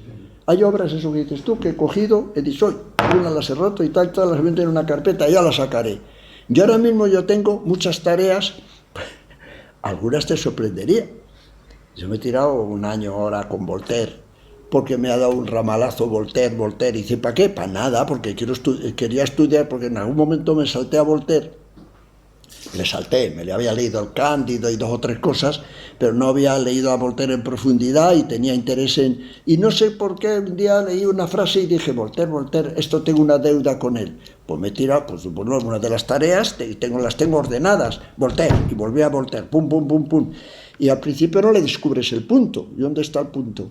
Hay obras, eso que dices tú, que he cogido, he dicho, una las he roto y tal, todas las meto en una carpeta, ya las sacaré. Yo ahora mismo tengo muchas tareas, algunas te sorprendería. Yo me he tirado un año ahora con Voltaire, porque me ha dado un ramalazo Voltaire, y dice, ¿para qué? Para nada, porque quería estudiar, porque en algún momento me salté a Voltaire. Me le había leído el Cándido y 2 o 3 cosas, pero no había leído a Voltaire en profundidad y tenía interés y no sé por qué un día leí una frase y dije, Voltaire, esto tengo una deuda con él. Pues me he tirado, bueno, una de las tareas, las tengo ordenadas, Voltaire, y volví a Voltaire, pum, pum, pum, pum. Y al principio no le descubres el punto. ¿Y dónde está el punto?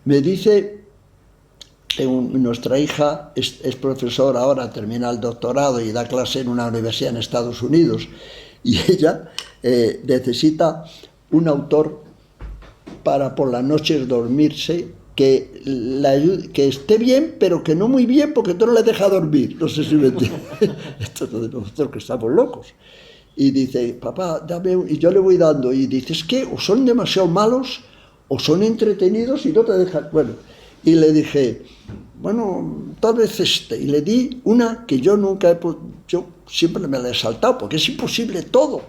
Me dice... Nuestra hija es profesora ahora, termina el doctorado y da clase en una universidad en Estados Unidos, y ella necesita un autor para por las noches dormirse que esté bien, pero que no muy bien, porque tú no le dejas dormir. No sé si me entiendes. Esto es lo de nosotros, que estamos locos. Y dice, papá, dame y yo le voy dando, y dices que o son demasiado malos o son entretenidos y no te dejan. Bueno, y le dije, bueno, tal vez y le di una que yo siempre me la he saltado, porque es imposible todo.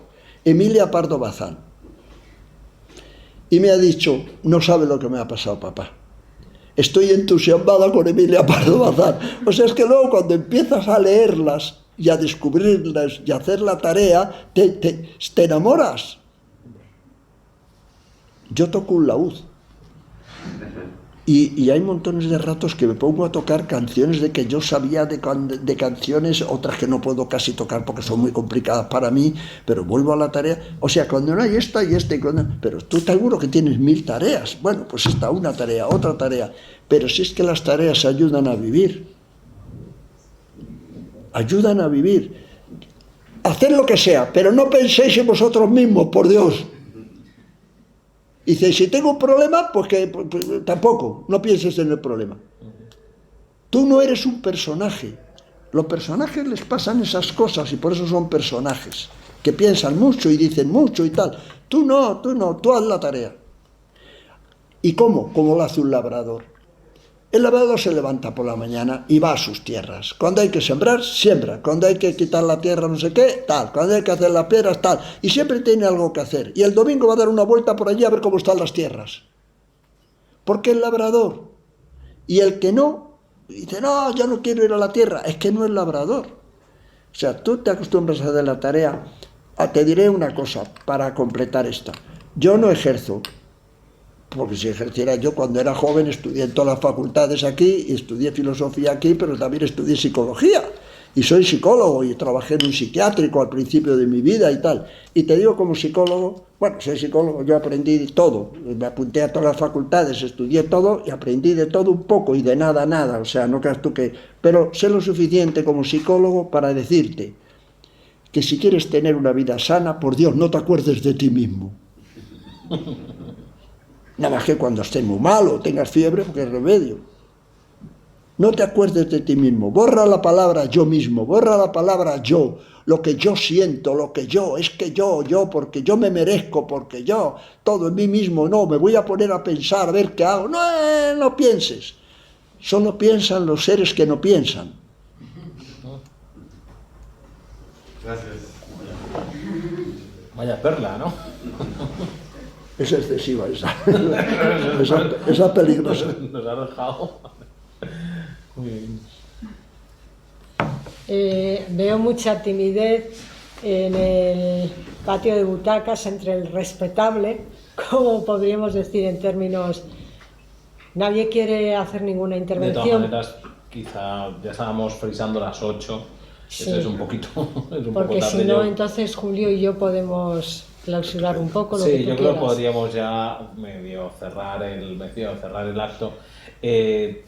Emilia Pardo Bazán. Y me ha dicho, no sabe lo que me ha pasado, papá. Estoy entusiasmada con Emilia Pardo Bazán. O sea, es que luego cuando empiezas a leerlas y a descubrirlas y a hacer la tarea, te enamoras. Yo toco un laúd. Y hay montones de ratos que me pongo a tocar canciones de que yo sabía de canciones, otras que no puedo casi tocar porque son muy complicadas para mí, pero vuelvo a la tarea. O sea, cuando no hay esta y esta, pero tú seguro que tienes 1000 tareas. Bueno, pues está una tarea, otra tarea. Pero si es que las tareas ayudan a vivir. Ayudan a vivir. Haced lo que sea, pero no penséis en vosotros mismos, por Dios. Y dice, si tengo un problema, pues tampoco, no pienses en el problema. Tú no eres un personaje. Los personajes les pasan esas cosas y por eso son personajes, que piensan mucho y dicen mucho y tal. Tú no, tú haz la tarea. ¿Y cómo? Como lo hace un labrador. El labrador se levanta por la mañana y va a sus tierras. Cuando hay que sembrar, siembra. Cuando hay que quitar la tierra, no sé qué, tal. Cuando hay que hacer las piedras, tal. Y siempre tiene algo que hacer. Y el domingo va a dar una vuelta por allí a ver cómo están las tierras. Porque el labrador. Y el que no, dice, no, yo no quiero ir a la tierra. Es que no es labrador. O sea, tú te acostumbras a hacer la tarea. Te diré una cosa para completar esta. Yo no ejerzo. Porque si ejerciera yo cuando era joven estudié en todas las facultades aquí, y estudié filosofía aquí, pero también estudié psicología. Y soy psicólogo y trabajé en un psiquiátrico al principio de mi vida y tal. Y te digo como psicólogo, bueno, soy psicólogo, yo aprendí todo. Me apunté a todas las facultades, estudié todo y aprendí de todo un poco y de nada nada. O sea, no creas tú que... Pero sé lo suficiente como psicólogo para decirte que si quieres tener una vida sana, por Dios, no te acuerdes de ti mismo. Nada más que cuando estés muy mal o tengas fiebre, porque es remedio. No te acuerdes de ti mismo. Borra la palabra yo mismo, borra la palabra yo, lo que yo siento, lo que yo, es que yo, porque yo me merezco, porque yo, todo en mí mismo, no, me voy a poner a pensar, a ver qué hago. No, no pienses. Solo piensan los seres que no piensan. Gracias. Vaya perla, ¿no? Es excesiva esa. esa peligrosa. Nos ha dejado. Muy bien. Veo mucha timidez en el patio de butacas entre el respetable, como podríamos decir en términos... Nadie quiere hacer ninguna De intervención. todas maneras, quizá ya estábamos frisando las 8. Sí. Eso es un poquito, es un Porque poco tarde. si no, entonces Julio y yo podemos clausurar un poco lo que Sí, tú yo creo quieras. que podríamos ya medio cerrar el acto.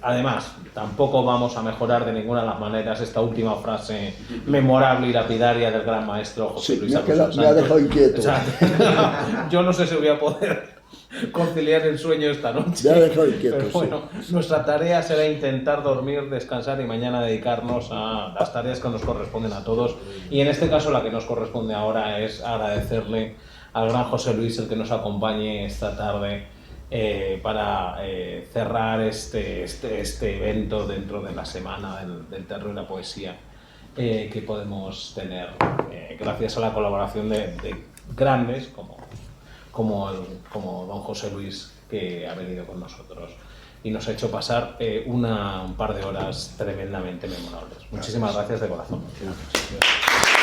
Además, tampoco vamos a mejorar de ninguna de las maneras esta última frase memorable y lapidaria del gran maestro José Sí, Luis me Alfonso ha dejado Santos. inquieto. O sea, yo no sé si voy a poder conciliar el sueño esta noche. Me ha dejado inquieto, Pero sí. bueno, nuestra tarea será intentar dormir, descansar y mañana dedicarnos a las tareas que nos corresponden a todos. Y en este caso la que nos corresponde ahora es agradecerle al gran José Luis el que nos acompañe esta tarde para cerrar este evento dentro de la semana del terror y la poesía que podemos tener gracias a la colaboración de grandes como don José Luis, que ha venido con nosotros y nos ha hecho pasar un par de horas tremendamente memorables. Muchísimas gracias de corazón. Gracias.